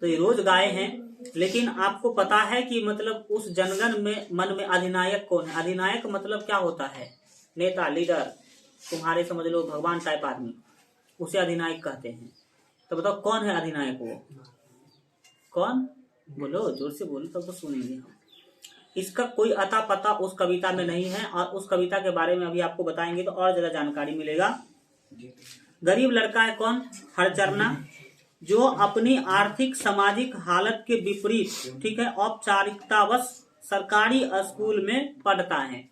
तो ये रोज गाए हैं। लेकिन आपको पता है कि मतलब उस जनगण में मन में अधिनायक कौन है? अधिनायक मतलब क्या होता है? नेता, लीडर, तुम्हारे समझ लो भगवान टाइप आदमी, उसे अधिनायक कहते हैं। तो बताओ कौन है अधिनायक? वो कौन? बोलो, जोर से बोलो तब तो सुनेंगे हम। इसका कोई अता पता उस कविता में नहीं है, और उस कविता के बारे में अभी आपको बताएंगे तो और ज्यादा जानकारी मिलेगा। गरीब लड़का है कौन? हरचरना, जो अपनी आर्थिक सामाजिक हालत के विपरीत, ठीक है, औपचारिकतावश सरकारी स्कूल में पढ़ता है।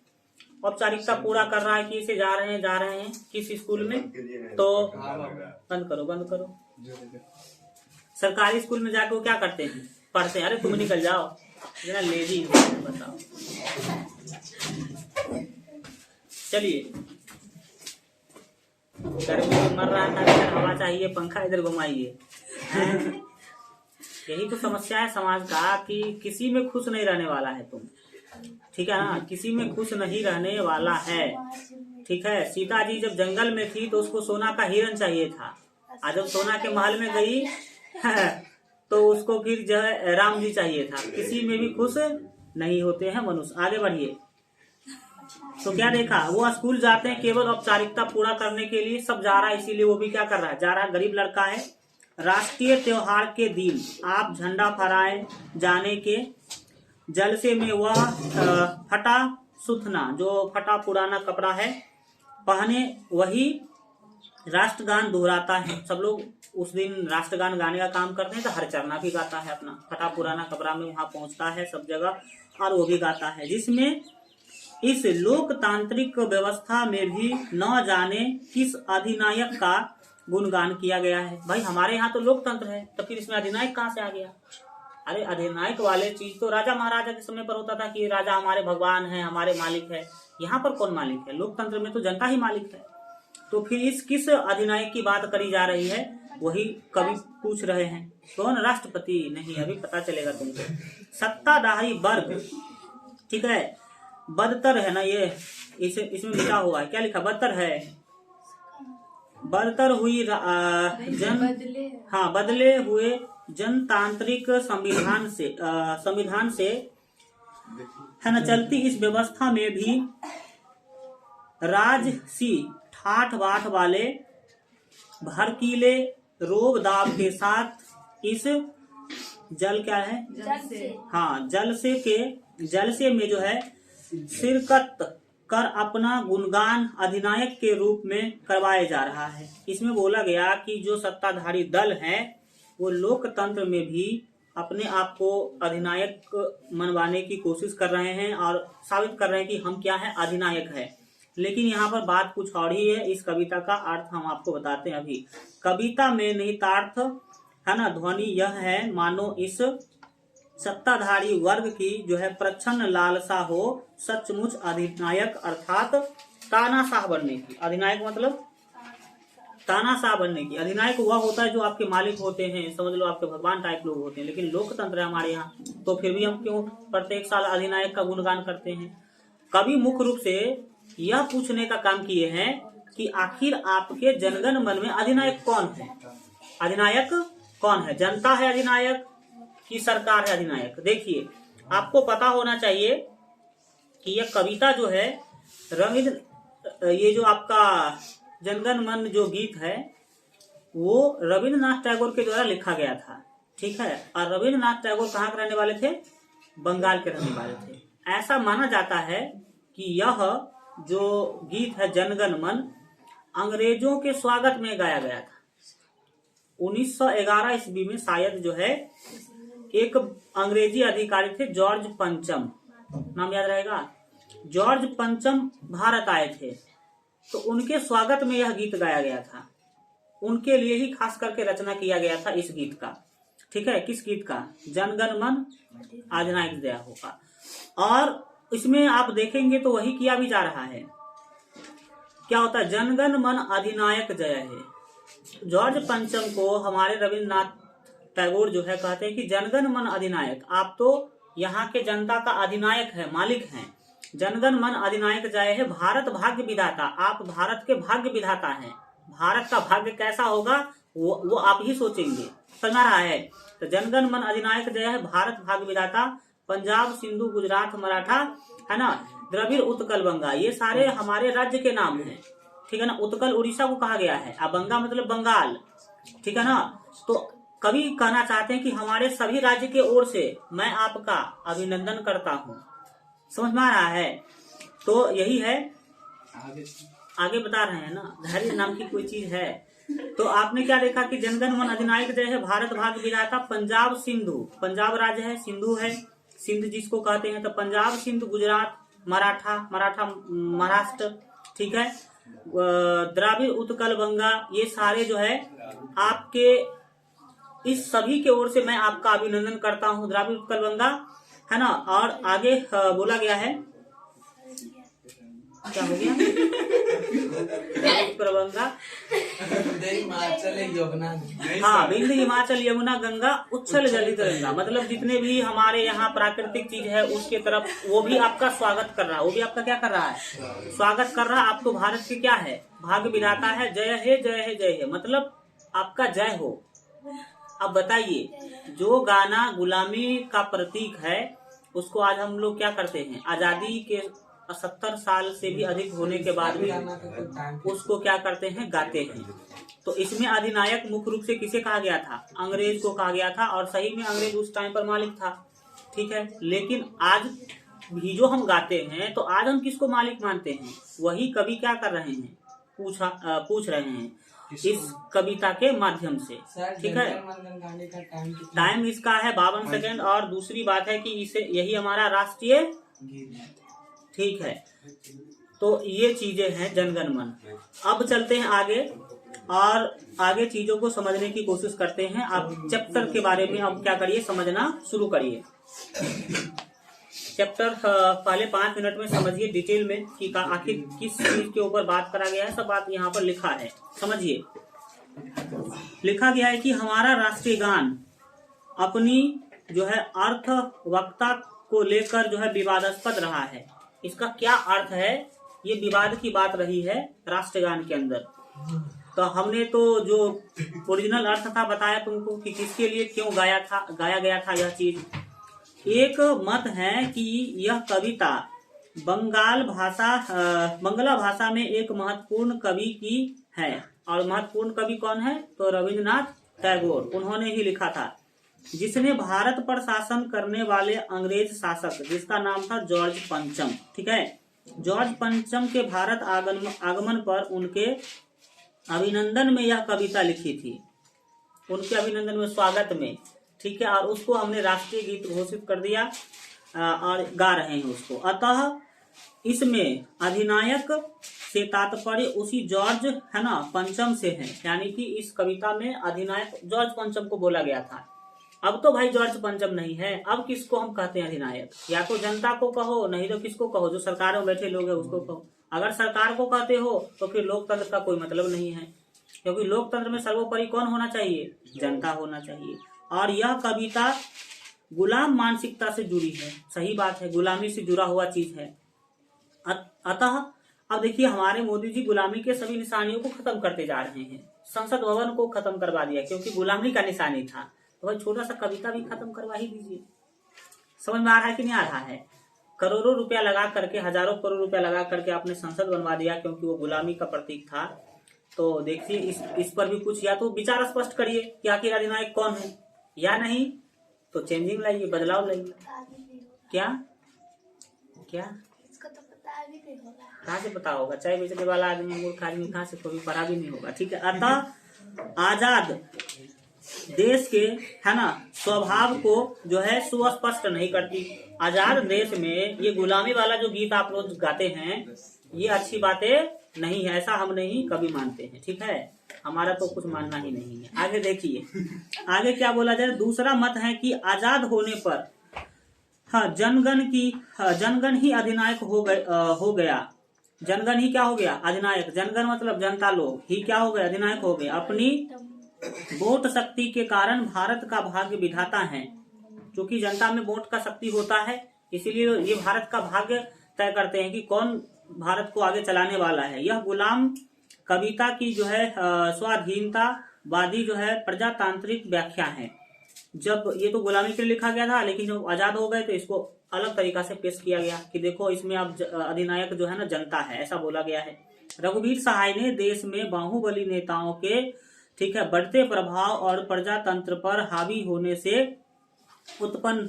औपचारिकता पूरा कर रहा है कि इसे जा रहे हैं किस स्कूल में? तो बंद करो। सरकारी स्कूल में जाके वो क्या करते हैं? पढ़ते हैं। अरे तुम निकल जाओ, जरा लेजी बताओ। चलिए, गर्मी में मर रहा था, इधर हवा चाहिए, पंखा इधर घुमाइए। यही तो समस्या है समाज का, कि किसी में खुश नहीं रहने वाला है तुम। ठीक है ना, किसी में खुश नहीं रहने वाला है। ठीक है, सीता जी जब जंगल में थी तो उसको सोना का हिरण चाहिए था, और जब सोना के महल में गई तो उसको फिर जो है राम जी चाहिए था। किसी में भी खुश नहीं होते हैं मनुष्य। आगे बढ़िए। तो क्या देखा? वो स्कूल जाते हैं केवल औपचारिकता पूरा करने के लिए, सब जा रहा है, इसीलिए वो भी क्या कर रहा है? जा रहा है। गरीब लड़का है। राष्ट्रीय त्योहार के दिन आप झंडा फहराए जाने के जलसे में वह फटा सुथना, जो फटा पुराना कपड़ा है, पहने वही राष्ट्रगान दोहराता है। सब लोग उस दिन राष्ट्रगान गाने का काम करते हैं, तो हरचरना भी गाता है अपना फटा पुराना कपड़ा में, वहां पहुंचता है सब जगह और वो भी गाता है, जिसमें इस लोकतांत्रिक व्यवस्था में भी न जाने किस अधिनायक का गुणगान किया गया है। भाई हमारे यहाँ तो लोकतंत्र है, तो फिर इसमें अधिनायक कहाँ से आ गया? अरे अधिनायक वाले चीज तो राजा महाराजा के समय पर होता था कि राजा हमारे भगवान है, हमारे मालिक है। यहाँ पर कौन मालिक है? लोकतंत्र में तो जनता ही मालिक है। तो फिर इस किस अधिनायक की बात करी जा रही है, वही कवि पूछ रहे हैं। कौन? राष्ट्रपति? नहीं, अभी पता चलेगा तुमको। सत्ताधारी वर्ग, ठीक है, बदतर है ना, ये इसमें लिखा हुआ है, क्या लिखा? बदतर है। बदतर हुई बदले हुए जनतांत्रिक संविधान से है ना चलती इस व्यवस्था में भी राजसी ठाठ बाट वाले भड़कीले रोब दाब के साथ इस जल क्या है? जलसे में जो है शिरकत कर अपना गुणगान अधिनायक के रूप में करवाया जा रहा है। इसमें बोला गया कि जो सत्ताधारी दल है वो लोकतंत्र में भी अपने आप को अधिनायक मनवाने की कोशिश कर रहे हैं और साबित कर रहे हैं कि हम क्या है? अधिनायक है। लेकिन यहाँ पर बात कुछ और ही है। इस कविता का अर्थ हम आपको बताते हैं अभी। कविता में निहितार्थ है ना ध्वनि यह है, मानो इस सत्ताधारी वर्ग की जो है प्रच्छन्न लालसा हो सचमुच अधिनायक अर्थात तानाशाह बनने की। अधिनायक मतलब तानाशाह बनने की। अधिनायक वह होता है जो आपके मालिक होते हैं, समझ लो आपके भगवान टाइप लोग होते हैं। लेकिन लोकतंत्र है हमारे यहाँ, तो फिर भी हम क्यों प्रत्येक साल अधिनायक का गुणगान करते हैं? कवि मुख्य रूप से यह पूछने का काम किए हैं कि आखिर आपके जनगण मन में अधिनायक कौन है? अधिनायक कौन है? जनता है अधिनायक कि सरकार है अधिनायक? देखिए, आपको पता होना चाहिए कि यह कविता जो है ये जो आपका जनगण मन जो गीत है वो रविन्द्रनाथ टैगोर के द्वारा लिखा गया था। ठीक है, और रविन्द्रनाथ टैगोर कहाँ के रहने वाले थे? बंगाल के रहने वाले थे। ऐसा माना जाता है कि यह जो गीत है जनगण मन अंग्रेजों के स्वागत में गाया गया था। 1911 ईस्वी में शायद जो है एक अंग्रेजी अधिकारी थे जॉर्ज पंचम, नाम याद रहेगा? जॉर्ज पंचम भारत आए थे, तो उनके स्वागत में यह गीत गाया गया था। उनके लिए ही खास करके रचना किया गया था इस गीत का। ठीक है, किस गीत का? जनगण मन अधिनायक जय हो का। और इसमें आप देखेंगे तो वही किया भी जा रहा है। क्या होता है? जनगण मन अधिनायक जय है। जॉर्ज पंचम को हमारे रविन्द्रनाथ टैगोर जो है कहते हैं कि जनगण मन अधिनायक, आप तो यहाँ के जनता का अधिनायक है, मालिक हैं। जनगण मन अधिनायक जय है, भारत भाग्य विधाता, आप भारत के भाग्य विधाता हैं। भारत का भाग्य कैसा होगा वो आप ही सोचेंगे। समझ रहा है? तो जनगण मन अधिनायक जय है, भारत भाग्य विधाता, पंजाब सिंधु गुजरात मराठा, है ना, द्रविड़ उत्कल बंगा, ये सारे हमारे राज्य के नाम हैं। ठीक है ना। उत्कल उड़ीसा को कहा गया है, अब बंगा मतलब बंगाल। ठीक है ना। तो कवि कहना चाहते हैं कि हमारे सभी राज्य के ओर से मैं आपका अभिनंदन करता हूँ। समझ में आ रहा है? तो यही है, आगे बता रहे हैं ना, धैर्य नाम की कोई चीज है। तो आपने क्या देखा कि जनगण मन अधिनायक जय है, भारत भाग्य विधाता, पंजाब सिंधु, पंजाब राज्य है, सिंधु है, सिंध जिसको कहते हैं, तो पंजाब सिंधु गुजरात मराठा, मराठा महाराष्ट्र, ठीक है, द्राविड़ उत्कल बंगा, ये सारे जो है आपके, इस सभी के ओर से मैं आपका अभिनंदन करता हूँ, द्राविड़ उत्कल बंगा, है ना। और आगे बोला गया है, क्या हो गया? प्रबंगा, हाँ, विंध्य हिमाचल यमुना गंगा उच्छल जलित गंगा, मतलब जितने भी हमारे यहाँ प्राकृतिक चीज है उसके तरफ वो भी आपका स्वागत कर रहा है, वो भी आपका क्या कर रहा है? स्वागत कर रहा है। आप तो भारत के क्या है? भाग्य विधाता है। जय है जय है जय है, मतलब आपका जय हो। अब बताइए, जो गाना गुलामी का प्रतीक है उसको आज हम लोग क्या करते हैं? आजादी के 70 साल से भी अधिक होने के बाद भी उसको क्या करते हैं? गाते हैं। तो इसमें अधिनायक मुख्य रूप से किसे कहा गया था? अंग्रेज को कहा गया था, और सही में अंग्रेज उस टाइम पर मालिक था। ठीक है, लेकिन आज भी जो हम गाते हैं तो आज हम किसको मालिक मानते हैं? वही कवि क्या कर रहे हैं? पूछ रहे हैं इस कविता के माध्यम से। ठीक है, टाइम इसका है 52 सेकेंड। और दूसरी बात है कि इसे यही हमारा राष्ट्रीय, ठीक है। तो ये चीजें हैं जनगण मन। अब चलते हैं आगे और आगे चीजों को समझने की कोशिश करते हैं। आप चैप्टर के बारे में अब क्या करिए? समझना शुरू करिए। चैप्टर पहले 5 मिनट में समझिए डिटेल में कि आखिर किस चीज के ऊपर बात करा गया है। सब बात यहाँ पर लिखा है, समझिए। लिखा गया है कि हमारा राष्ट्रीय गान अपनी जो है अर्थवत्ता को लेकर जो है विवादास्पद रहा है। इसका क्या अर्थ है? ये विवाद की बात रही है राष्ट्रगान के अंदर। तो हमने तो जो ओरिजिनल अर्थ था बताया तुमको कि किसके लिए क्यों गाया गया था यह चीज। एक मत है कि यह कविता बंगला भाषा में एक महत्वपूर्ण कवि की है। और महत्वपूर्ण कवि कौन है? तो रविन्द्रनाथ टैगोर, उन्होंने ही लिखा था, जिसने भारत पर शासन करने वाले अंग्रेज शासक, जिसका नाम था जॉर्ज पंचम। ठीक है, जॉर्ज पंचम के भारत आगमन पर उनके अभिनंदन में यह कविता लिखी थी, उनके अभिनंदन में, स्वागत में। ठीक है, और उसको हमने राष्ट्रीय गीत घोषित कर दिया और गा रहे हैं उसको। अतः इसमें अधिनायक से तात्पर्य उसी जॉर्ज, है ना, पंचम से है। यानी कि इस कविता में अधिनायक जॉर्ज पंचम को बोला गया था। अब तो भाई जॉर्ज पंचम नहीं है, अब किसको हम कहते हैं अधिनायक? या तो जनता को कहो, नहीं तो किसको कहो? जो सरकार में बैठे लोग हैं उसको कहो। अगर सरकार को कहते हो तो फिर लोकतंत्र का कोई मतलब नहीं है, क्योंकि लोकतंत्र में सर्वोपरि कौन होना चाहिए? जनता होना चाहिए। और यह कविता गुलाम मानसिकता से जुड़ी है। सही बात है, गुलामी से जुड़ा हुआ चीज है। अतः अब देखिए, हमारे मोदी जी गुलामी के सभी निशानियों को खत्म करते जा रहे हैं। संसद भवन को खत्म करवा दिया क्योंकि गुलामी का निशानी था, तो भाई छोटा सा कविता भी खत्म करवा ही दीजिए। समझ में आ रहा है कि नहीं आ रहा है? करोड़ों रुपया लगा करके, हजारों करोड़ रुपया लगा करके आपने संसद बनवा दिया क्योंकि वो गुलामी का प्रतीक था। तो देखिए, इस पर भी कुछ या तो विचार स्पष्ट करिए कि आखिर अधिनायक कौन है, या नहीं तो चेंजिंग लाइए, बदलाव लाइए। क्या क्या कहाँ से पता होगा? चाय बेचने वाला आदमी, मूर्ख आदमी, कहाँ से कभी पढ़ा भी नहीं होगा। ठीक है, अतः आजाद देश के, है ना, स्वभाव को जो है सुस्पष्ट नहीं करती। आजाद देश में ये गुलामी वाला जो गीत आप लोग गाते हैं, ये अच्छी बातें नहीं है, ऐसा हम नहीं कभी मानते हैं। ठीक है, हमारा तो कुछ मानना ही नहीं है। आगे देखिए, आगे क्या बोला जाए। दूसरा मत है कि आजाद होने पर जनगण ही अधिनायक हो गया। जनगण ही क्या हो गया? अधिनायक। जनगण मतलब जनता लोग ही क्या हो गए? अधिनायक हो गए। अपनी वोट शक्ति के कारण भारत का भाग्य विधाता है। क्योंकि जनता में वोट का शक्ति होता है, इसीलिए ये भारत का भाग्य तय करते हैं कि कौन भारत को आगे चलाने वाला है। यह गुलाम कविता की जो है स्वाधीनतावादी जो है प्रजातांत्रिक व्याख्या है। जब ये तो गुलामी के लिए लिखा गया था, लेकिन जब आजाद हो गए तो इसको अलग तरीका से पेश किया गया कि देखो इसमें अब अधिनायक जो है ना जनता है, ऐसा बोला गया है। रघुवीर सहाय ने देश में बाहुबली नेताओं के ठीक है बढ़ते प्रभाव और प्रजातंत्र पर हावी होने से उत्पन्न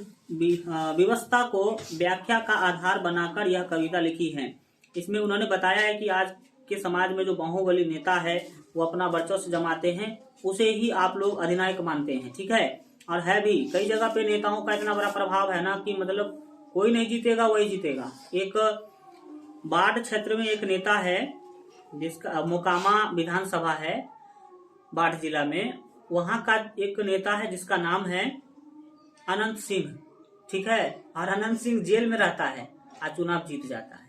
व्यवस्था को व्याख्या का आधार बनाकर यह कविता लिखी है। इसमें उन्होंने बताया है कि आज के समाज में जो बाहुबली नेता है वो अपना वर्चस्व जमाते हैं, उसे ही आप लोग अधिनायक मानते हैं। ठीक है, और है भी कई जगह पे नेताओं का इतना बड़ा प्रभाव है ना कि मतलब कोई नहीं जीतेगा, वही जीतेगा। एक बाढ़ क्षेत्र में एक नेता है जिसका मोकामा विधानसभा है बाढ़ जिला में, वहां का एक नेता है जिसका नाम है अनंत सिंह। ठीक है, और अनंत सिंह जेल में रहता है और चुनाव जीत जाता है।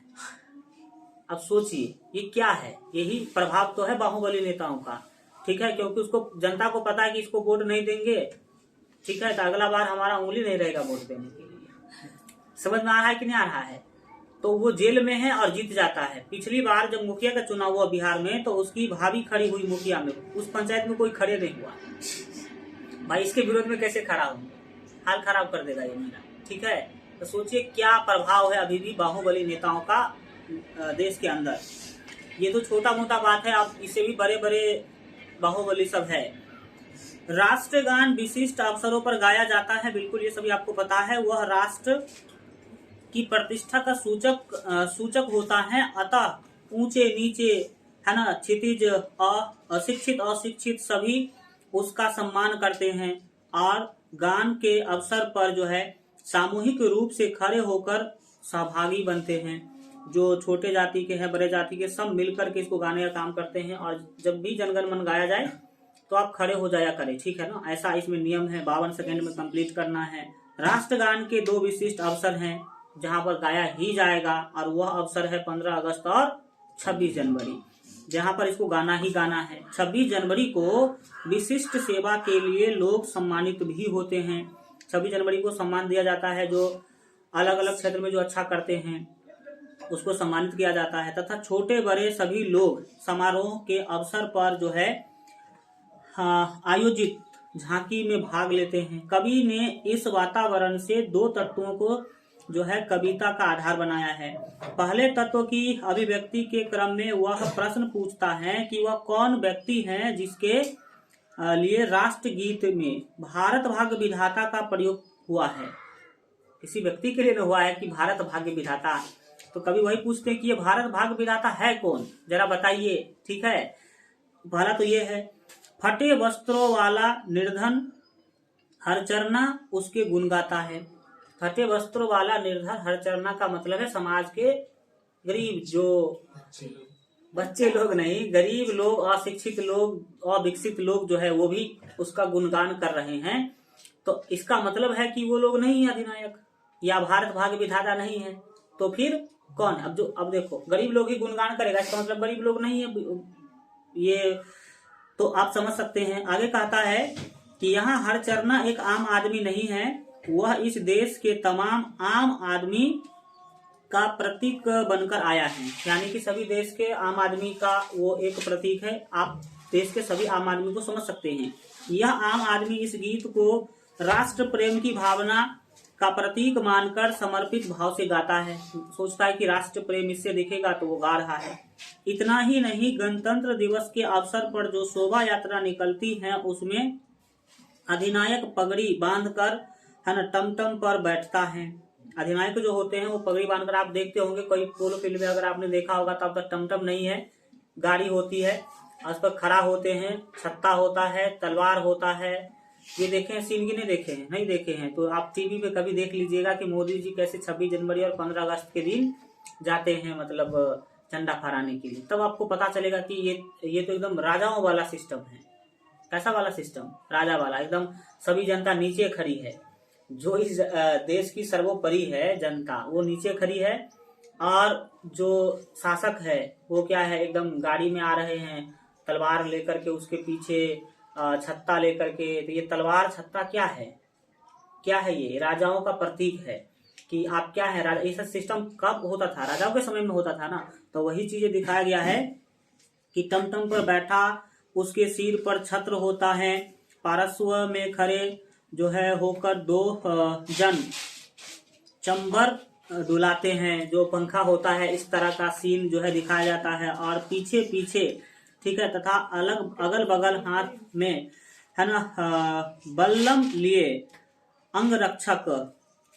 अब सोचिए ये क्या है? यही प्रभाव तो है बाहुबली नेताओं का। ठीक है, क्योंकि उसको जनता को पता है कि इसको वोट नहीं देंगे, ठीक है, तो अगला बार हमारा उंगली नहीं रहेगा वोट देने के लिए। समझ में आ रहा है कि नहीं आ रहा है? तो वो जेल में है और जीत जाता है। पिछली बार जब मुखिया का चुनाव हुआ बिहार में, तो उसकी भाभी खड़ी हुई मुखिया में, उस पंचायत में कोई खड़े नहीं हुआ। भाई इसके विरोध में कैसे खड़ा होंगे? हाल खराब कर देगा ये मेरा। ठीक है, तो सोचिए क्या प्रभाव है अभी भी बाहुबली नेताओं का देश के अंदर। ये तो छोटा मोटा बात है, अब इससे भी बड़े बड़े बाहुबली सब है। राष्ट्रगान विशिष्ट अवसरों पर गाया जाता है, बिल्कुल ये सभी आपको पता है। वह राष्ट्र की प्रतिष्ठा का सूचक होता है। अतः ऊंचे नीचे है ना, क्षितिज अशिक्षित अशिक्षित सभी उसका सम्मान करते हैं और गान के अवसर पर जो है सामूहिक रूप से खड़े होकर सहभागी बनते हैं। जो छोटे जाति के हैं, बड़े जाति के, सब मिलकर के इसको गाने का काम करते हैं। और जब भी जनगण मन गाया जाए तो आप खड़े हो जाया करें। ठीक है ना, ऐसा इसमें नियम है। 52 सेकंड में कंप्लीट करना है। राष्ट्रगान के 2 विशिष्ट अवसर हैं जहां पर गाया ही जाएगा, और वह अवसर है 15 अगस्त और 26 जनवरी, जहां पर इसको गाना ही गाना है। 26 जनवरी को विशिष्ट सेवा के लिए लोग सम्मानित भी होते हैं। 26 जनवरी को सम्मान दिया जाता है, जो अलग अलग क्षेत्र में जो अच्छा करते हैं उसको सम्मानित किया जाता है। तथा छोटे बड़े सभी लोग समारोह के अवसर पर जो है आयोजित झांकी में भाग लेते हैं। कवि ने इस वातावरण से 2 तत्वों को जो है कविता का आधार बनाया है। पहले तत्व की अभिव्यक्ति के क्रम में वह प्रश्न पूछता है कि वह कौन व्यक्ति है जिसके लिए राष्ट्रगीत में भारत भाग्य विधाता का प्रयोग हुआ है। किसी व्यक्ति के लिए हुआ है कि भारत भाग्य विधाता, तो कभी वही पूछते हैं कि ये भारत भाग्य विधाता है कौन, जरा बताइए। ठीक है, पहला तो ये है। फटे वस्त्रों वाला निर्धन हरचरना उसके गुण गाता है। फटे वस्त्रों वाला निर्धन हरचरना का मतलब है समाज के गरीब, जो बच्चे लोग नहीं, गरीब लोग, अशिक्षित लोग, अविकसित लोग जो है वो भी उसका गुणगान कर रहे हैं। तो इसका मतलब है कि वो लोग नहीं है अधिनायक या भारत भाग्य विधाता नहीं है, तो फिर कौन? अब देखो, गरीब लोग ही गुणगान करेगा, इसका मतलब गरीब लोग नहीं है। ये तो आप समझ सकते हैं। आगे कहता है कि यहाँ हरचरना एक आम आदमी नहीं है, वह इस देश के तमाम आम आदमी का प्रतीक बनकर आया है। यानी कि सभी देश के आम आदमी का वो एक प्रतीक है। आप देश के सभी आम आदमी को समझ सकते हैं। यह आम आदमी इस गीत को राष्ट्र प्रेम की भावना का प्रतीक मानकर समर्पित भाव से गाता है। सोचता है कि राष्ट्र प्रेम इससे दिखेगा तो वो गा रहा है। इतना ही नहीं, गणतंत्र दिवस के अवसर पर जो शोभा यात्रा निकलती है उसमें अधिनायक पगड़ी बांधकर है ना टमटम पर बैठता है। अधिनायक जो होते हैं वो पगड़ी बांधकर, आप देखते होंगे कोई पोलो फील्ड में अगर आपने देखा होगा, तब तक टमटम नहीं है, गाड़ी होती है, उस पर खड़ा होते हैं, छत्ता होता है, तलवार होता है। ये देखे हैं सीन की नहीं देखे हैं? नहीं देखे हैं तो आप टीवी पे कभी देख लीजिएगा कि मोदी जी कैसे 26 जनवरी और 15 अगस्त के दिन जाते हैं, मतलब झंडा फहराने के लिए, तब आपको पता चलेगा कि ये तो एकदम राजाओं वाला सिस्टम है। कैसा वाला सिस्टम? राजा वाला, एकदम सभी जनता नीचे खड़ी है। जो इस देश की सर्वोपरि है जनता, वो नीचे खड़ी है, और जो शासक है वो क्या है, एकदम गाड़ी में आ रहे हैं तलवार लेकर के, उसके पीछे छत्ता लेकर के। तो ये तलवार छत्ता क्या है? क्या है? ये राजाओं का प्रतीक है कि आप क्या है राजा। ये सिस्टम कब होता था? राजाओं के समय में होता था ना। तो वही चीजें दिखाया गया है कि टमटम पर बैठा, उसके सिर पर छत्र होता है, पार्श्व में खड़े जो है होकर 2 जन चंबर डुलाते हैं, जो पंखा होता है, इस तरह का सीन जो है दिखाया जाता है। और पीछे पीछे, ठीक है, तथा अलग अगल बगल हाथ में है ना बल्लम लिए अंगरक्षक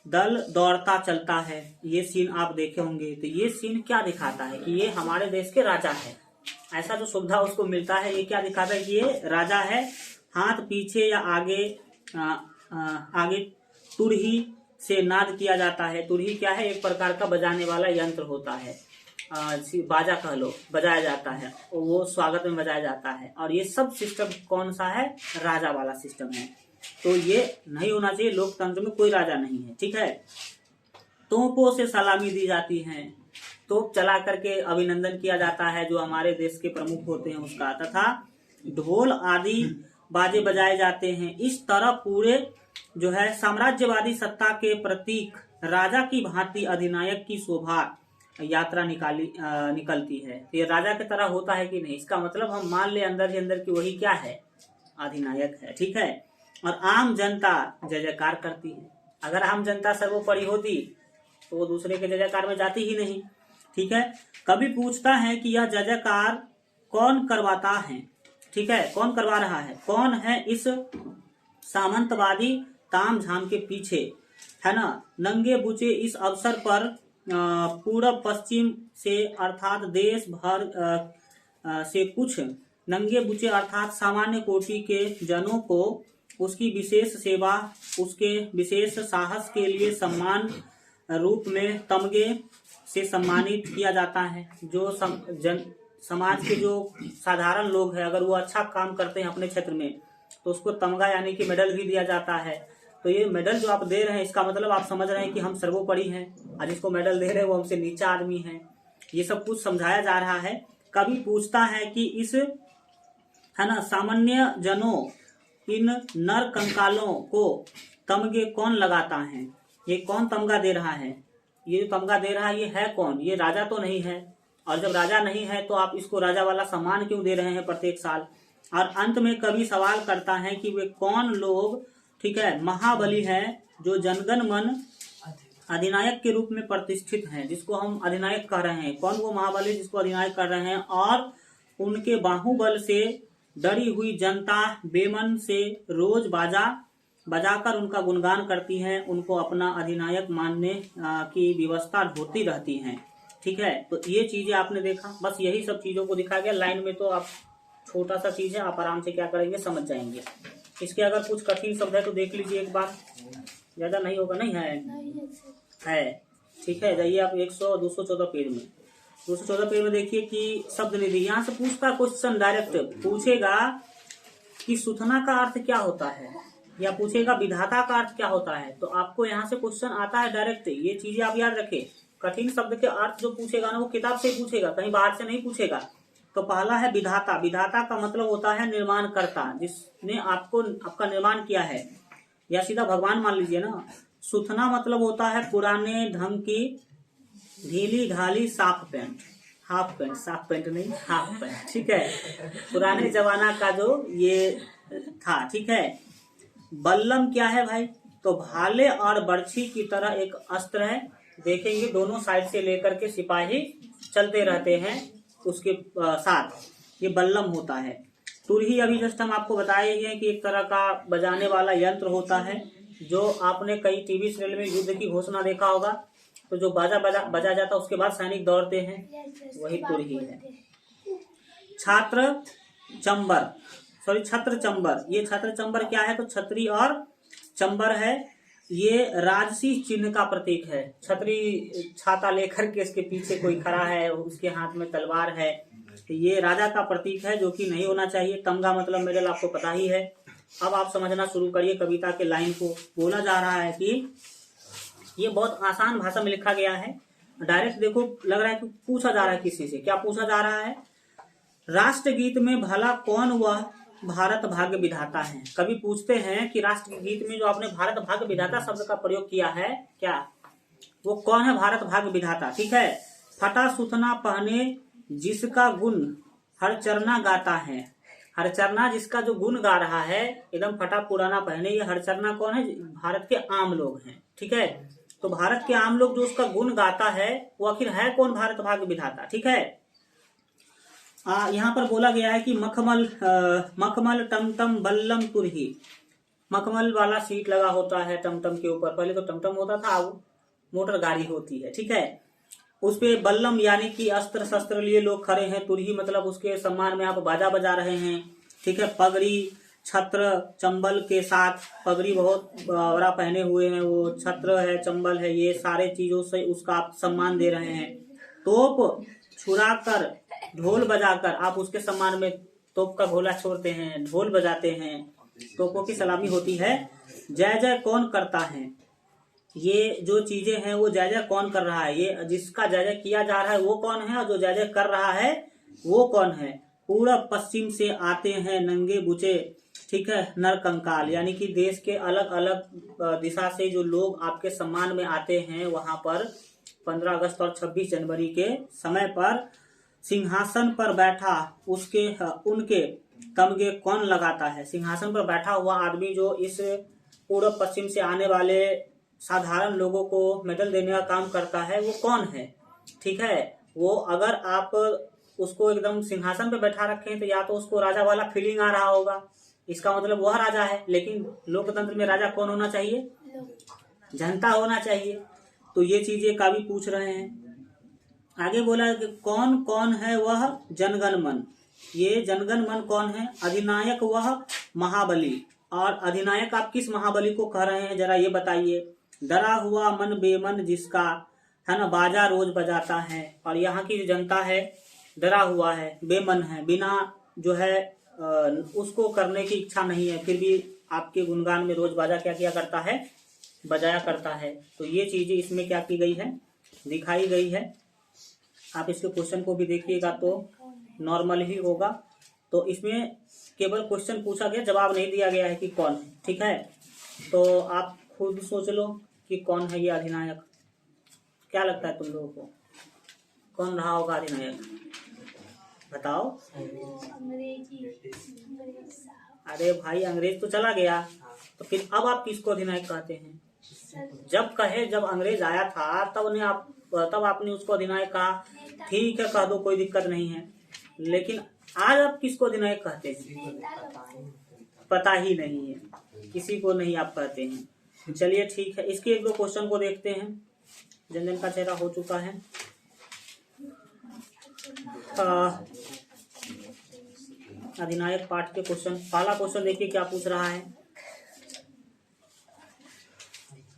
दल दौड़ता चलता है। ये सीन आप देखे होंगे। तो ये सीन क्या दिखाता है कि ये हमारे देश के राजा है। ऐसा जो सुविधा उसको मिलता है, ये क्या दिखाता है कि ये राजा है। हाथ पीछे या आगे आगे तुरही से नाद किया जाता है। तुरही क्या है? एक प्रकार का बजाने वाला यंत्र होता है, बाजा कह लो, बजाया जाता है, वो स्वागत में बजाया जाता है। और ये सब सिस्टम कौन सा है? राजा वाला सिस्टम है। तो ये नहीं होना चाहिए। लोकतंत्र में कोई राजा नहीं है, ठीक है। तोपों से सलामी दी जाती है, तोप चला करके अभिनंदन किया जाता है जो हमारे देश के प्रमुख होते हैं उसका, तथा ढोल आदि बाजे बजाए जाते हैं। इस तरह पूरे जो है साम्राज्यवादी सत्ता के प्रतीक राजा की भांति अधिनायक की शोभा यात्रा निकलती है। ये राजा की तरह होता है कि नहीं, इसका मतलब हम मान ले अंदर ही अंदर की वही क्या है? अधिनायक है, ठीक है। और आम जनता जय जयकार करती है। अगर आम जनता सर्वोपरि होती तो वो दूसरे के जय जयकार में जाती ही नहीं, ठीक है। कभी पूछता है कि यह जय जयकार कौन करवाता है, ठीक है, कौन करवा रहा है, कौन है इस सामंतवादी ताम झाम के पीछे, है ना। नंगे बुचे इस अवसर पर पूरब पश्चिम से अर्थात देश भर से कुछ नंगे बुचे अर्थात सामान्य कोटि के जनों को उसकी विशेष सेवा, उसके विशेष साहस के लिए सम्मान रूप में तमगे से सम्मानित किया जाता है। जो समाज के जो साधारण लोग हैं, अगर वो अच्छा काम करते हैं अपने क्षेत्र में, तो उसको तमगा यानी कि मेडल भी दिया जाता है। तो ये मेडल जो आप दे रहे हैं, इसका मतलब आप समझ रहे हैं कि हम सर्वोपरि हैं, और जिसको मेडल दे रहे हैं वो हमसे नीचा आदमी है। ये सब कुछ समझाया जा रहा है। कभी पूछता है कि इस, है ना, सामान्य जनों, इन नर कंकालों को तमगे कौन लगाता है? ये कौन तमगा दे रहा है? ये जो तमगा दे रहा है, ये है कौन? ये राजा तो नहीं है। और जब राजा नहीं है तो आप इसको राजा वाला सम्मान क्यों दे रहे हैं प्रत्येक साल? और अंत में कभी सवाल करता है कि वे कौन लोग, ठीक है, महाबली है जो जनगण मन अधिनायक के रूप में प्रतिष्ठित हैं, जिसको हम अधिनायक कह रहे हैं। कौन वो महाबली जिसको अधिनायक कर रहे हैं? और उनके बाहुबल से डरी हुई जनता बेमन से रोज बाजा बजाकर उनका गुणगान करती है, उनको अपना अधिनायक मानने की व्यवस्था होती रहती है, ठीक है। तो ये चीजें आपने देखा, बस यही सब चीजों को दिखाया गया लाइन में। तो आप छोटा सा चीज है, आप आराम से क्या करेंगे, समझ जाएंगे। इसके अगर कुछ कठिन शब्द है तो देख लीजिए एक बार, ज्यादा नहीं होगा, नहीं है, ठीक है। जाइए आप 214 पेज में, 214 पेज में देखिए कि शब्द निधि। यहाँ से पूछता क्वेश्चन, डायरेक्ट पूछेगा कि सुथना का अर्थ क्या होता है, या पूछेगा विधाता का अर्थ क्या होता है। तो आपको यहाँ से क्वेश्चन आता है डायरेक्ट। ये चीजें आप याद रखें। कठिन शब्द के अर्थ जो पूछेगा ना, वो किताब से पूछेगा, कहीं बाहर से नहीं पूछेगा। तो पहला है विधाता। विधाता का मतलब होता है निर्माणकर्ता, जिसने आपको आपका निर्माण किया है, या सीधा भगवान मान लीजिए ना। सुथना मतलब होता है पुराने ढंग की ढीली ढाली साफ पैंट, हाफ पैंट, साफ पैंट नहीं, हाफ पैंट, ठीक है। पुराने जमाना का जो ये था, ठीक है। बल्लम क्या है भाई? तो भाले और बर्छी की तरह एक अस्त्र है। देखेंगे दोनों साइड से लेकर के सिपाही चलते रहते हैं उसके साथ, ये बल्लम होता है। तुरही अभी जस्ट हम आपको बताए ही हैं कि एक तरह का बजाने वाला यंत्र होता है, जो आपने कई टीवी सीरियल में युद्ध की घोषणा देखा होगा। तो जो बजा जाता है, उसके बाद सैनिक दौड़ते हैं, वही तुरही है। छत्र चंबर, ये छत्र चंबर क्या है? तो छतरी और चंबर है। ये राजसी चिन्ह का प्रतीक है। छतरी छाता लेकर के इसके पीछे कोई खड़ा है, उसके हाथ में तलवार है, ये राजा का प्रतीक है, जो कि नहीं होना चाहिए। तमगा मतलब मेडल आपको पता ही है। अब आप समझना शुरू करिए कविता के लाइन को। बोला जा रहा है कि ये बहुत आसान भाषा में लिखा गया है। डायरेक्ट देखो, लग रहा है कि पूछा जा रहा है किसी से। क्या पूछा जा रहा है? राष्ट्रगीत में भला कौन वह भारत भाग्य विधाता है। कवि पूछते हैं कि राष्ट्रगीत में जो आपने भारत भाग्य विधाता शब्द का प्रयोग किया है, क्या वो कौन है भारत भाग्य विधाता? ठीक है। फटा सुथना पहने जिसका गुण हर चरना गाता है। हर चरना जिसका जो गुण गा रहा है, एकदम फटा पुराना पहने, ये हर चरना कौन है? भारत के आम लोग हैं। ठीक है। तो भारत के आम लोग जो उसका गुण गाता है, वो आखिर है कौन भारत भाग्य विधाता? ठीक है। यहाँ पर बोला गया है कि मखमल टमटम बल्लम तुरही। मखमल वाला सीट लगा होता है टमटम के ऊपर। पहले तो टमटम होता था, अब मोटर गाड़ी होती है। ठीक है। उस पे बल्लम यानी कि अस्त्र शस्त्र लिए लोग खड़े हैं। तुरही मतलब उसके सम्मान में आप बाजा बजा रहे हैं। ठीक है। पगड़ी छत्र चंबल के साथ, पगड़ी बहुत बड़ा पहने हुए हैं, वो छत्र है, चंबल है, ये सारे चीजों से उसका आप सम्मान दे रहे हैं। तोप छुड़ाकर ढोल बजाकर आप उसके सम्मान में तोप का गोला छोड़ते हैं, ढोल बजाते हैं, तोपों की सलामी होती है। जय जय कौन करता है? ये जो चीजें हैं वो जय जय कौन कर रहा है? ये जिसका जय जय किया जा रहा है वो कौन है, और जो जय जय कर रहा है वो कौन है? पूरब पश्चिम से आते हैं नंगे बुचे, ठीक है, नर कंकाल, यानी कि देश के अलग अलग दिशा से जो लोग आपके सम्मान में आते हैं, वहां पर 15 अगस्त और 26 जनवरी के समय पर सिंहासन पर बैठा उनके तमगे कौन लगाता है? सिंहासन पर बैठा हुआ आदमी जो इस पूर्व पश्चिम से आने वाले साधारण लोगों को मेडल देने का काम करता है, वो कौन है? ठीक है। वो अगर आप उसको एकदम सिंहासन पे बैठा रखे हैं तो या तो उसको राजा वाला फीलिंग आ रहा होगा, इसका मतलब वह राजा है। लेकिन लोकतंत्र में राजा कौन होना चाहिए? जनता होना चाहिए। तो ये चीजें कवि पूछ रहे हैं। आगे बोला कि कौन कौन है वह जनगण मन। ये जनगण मन कौन है? अधिनायक वह महाबली। और अधिनायक आप किस महाबली को कह रहे हैं, जरा ये बताइए। डरा हुआ मन बेमन जिसका, है ना, बाजा रोज बजाता है। और यहाँ की जो जनता है डरा हुआ है, बेमन है, बिना जो है उसको करने की इच्छा नहीं है, फिर भी आपके गुणगान में रोज बाजा क्या किया करता है? बजाया करता है। तो ये चीजें इसमें क्या की गई है? दिखाई गई है। आप इसके क्वेश्चन को भी देखिएगा तो नॉर्मल ही होगा। तो इसमें केवल क्वेश्चन पूछा गया, जवाब नहीं दिया गया है कि कौन है। ठीक है। तो आप खुद सोच लो कि कौन है ये अधिनायक। क्या लगता है तुम लोगों को, कौन रहा होगा अधिनायक? बताओ। अरे भाई, अंग्रेज तो चला गया, तो फिर अब आप किसको अधिनायक कहते हैं? जब अंग्रेज आया था तब आपने उसको अधिनायक कहा। ठीक है, कह दो, कोई दिक्कत नहीं है। लेकिन आज आप किसको अधिनायक कहते हैं? पता ही नहीं है, किसी को नहीं आप कहते हैं। चलिए ठीक है, इसके एक दो क्वेश्चन को देखते हैं। जन जन का चेहरा हो चुका है। अधिनायक पाठ के क्वेश्चन, पहला क्वेश्चन देखिए क्या पूछ रहा है।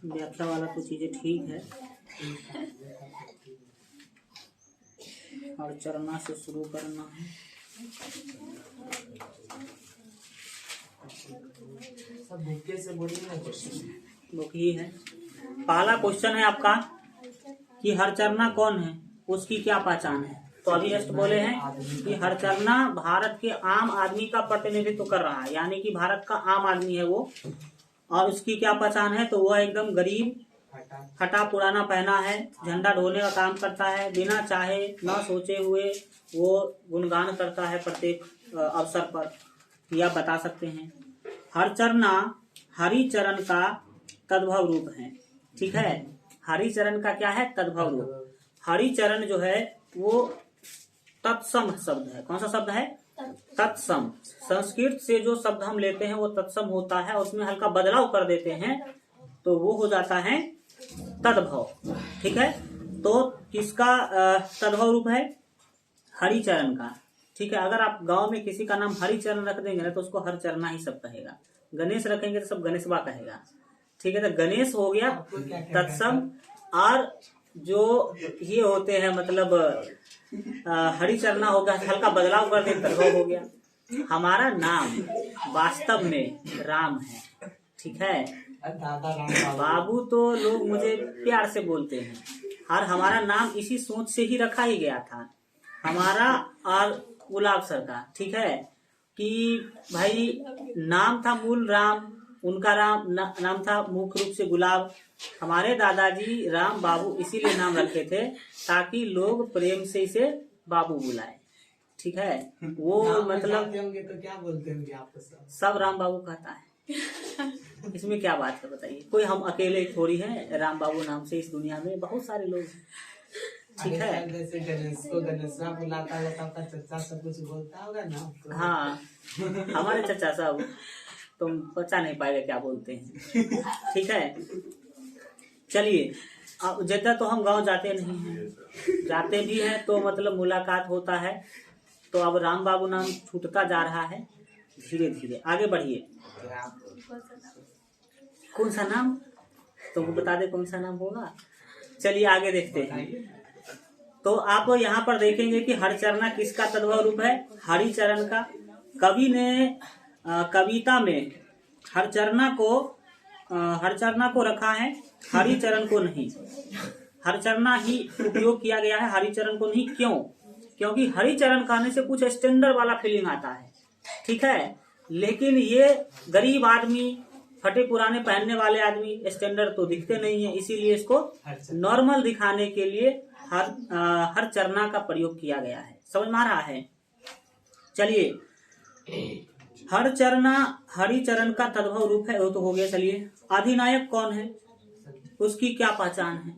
व्याख्या वाला तो चीजें ठीक है, और चरना से शुरू करना है। बुक ही है। पहला क्वेश्चन है आपका कि हरचरना कौन है, उसकी क्या पहचान है। तो अभी जस्ट बोले हैं कि हरचरना भारत के आम आदमी का प्रतिनिधित्व कर रहा है, यानी कि भारत का आम आदमी है वो। और उसकी क्या पहचान है? तो वह एकदम गरीब, फटा पुराना पहना है, झंडा ढोने का काम करता है, बिना चाहे न सोचे हुए वो गुणगान करता है प्रत्येक अवसर पर, यह बता सकते हैं। हरचरना हरिचरण का तद्भव रूप है। ठीक है। हरिचरण का क्या है? तद्भव रूप। हरिचरण जो है वो तत्सम शब्द है। कौन सा शब्द है? तत्सम। संस्कृत से जो शब्द हम लेते हैं वो तत्सम होता है, उसमें हल्का बदलाव कर देते हैं तो वो हो जाता है तद्भव। ठीक है। तो किसका तद्भव रूप है? हरिचरण का। ठीक है। अगर आप गांव में किसी का नाम हरिचरण रख देंगे ना तो उसको हरचरना ही सब कहेगा। गणेश रखेंगे तो सब गणेशवा कहेगा। ठीक है, तो गणेश हो गया तत्सम। और जो ये होते हैं मतलब हरिचरना हो गया, हल्का बदलाव कर दे तद्भव हो गया। हमारा नाम वास्तव में राम है, ठीक है। बाबू तो लोग मुझे प्यार से बोलते हैं, और हमारा नाम इसी सोच से ही रखा ही गया था हमारा और गुलाब सर का, ठीक है, कि भाई नाम था मूल राम, उनका नाम था मुख्य रूप से गुलाब। हमारे दादाजी राम बाबू इसीलिए नाम रखे थे ताकि लोग प्रेम से इसे बाबू बुलाए, ठीक है। वो मतलब होंगे तो क्या बोलते होंगे आप? सब राम बाबू कहता है, इसमें क्या बात है बताइए। कोई हम अकेले थोड़ी हैं राम बाबू नाम से, इस दुनिया में बहुत सारे लोग हैं, ठीक है। जैसे गणेश को गणेशा बुलाता है तो आपका चचा सब कुछ बोलता होगा ना? हाँ, हमारे चचा साहब तुम बचा नहीं पाएगा क्या बोलते हैं, ठीक है। चलिए, अब ज्यादा तो हम गांव जाते नहीं हैं, जाते भी हैं तो मतलब मुलाकात होता है। तो अब राम बाबू नाम छूटता जा रहा है धीरे धीरे। आगे बढ़िए, कौन सा नाम तुमको बता दे, कौन सा नाम होगा। चलिए आगे देखते हैं। तो आप यहाँ पर देखेंगे कि हरिचरना किसका तद्भव रूप है? हरिचरण का। कवि ने कविता में हरिचरना को रखा है, हरिचरण को नहीं। हरिचरना ही उपयोग किया गया है, हरिचरण को नहीं। क्यों? क्योंकि हरिचरण कहने से कुछ स्टैंडर्ड वाला फीलिंग आता है, ठीक है। लेकिन ये गरीब आदमी, फटे पुराने पहनने वाले आदमी स्टैंडर्ड तो दिखते नहीं है, इसीलिए इसको नॉर्मल दिखाने के लिए हरिचरना का प्रयोग किया गया है। समझ में आ रहा है? चलिए, हरिचरण का तद्भव रूप है, वो तो हो गया। चलिए, अधिनायक कौन है, उसकी क्या पहचान है?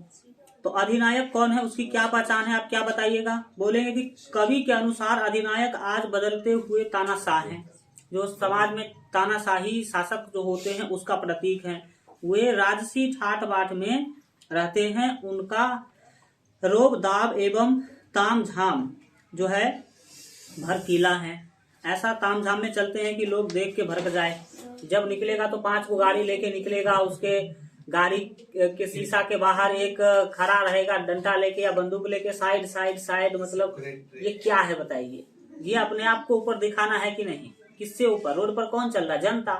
तो अधिनायक कौन है, उसकी क्या पहचान है, आप क्या बताइएगा? बोलेंगे कि कवि के अनुसार अधिनायक आज बदलते हुए तानाशाह हैं, जो समाज में तानाशाही शासक जो होते हैं उसका प्रतीक है। वे राजसी ठाट बाट में रहते हैं, उनका रोब दाब एवं तामझाम जो है भड़कीला है। ऐसा तामझाम में चलते हैं कि लोग देख के भड़क जाए। जब निकलेगा तो 5 को गाड़ी लेके निकलेगा, उसके गाड़ी के शीशा के बाहर एक खड़ा रहेगा डंडा लेके या बंदूक लेके, साइड साइड साइड। मतलब ये क्या है बताइए? ये अपने आप को ऊपर दिखाना है कि नहीं? किससे ऊपर? रोड पर कौन चल रहा है? जनता।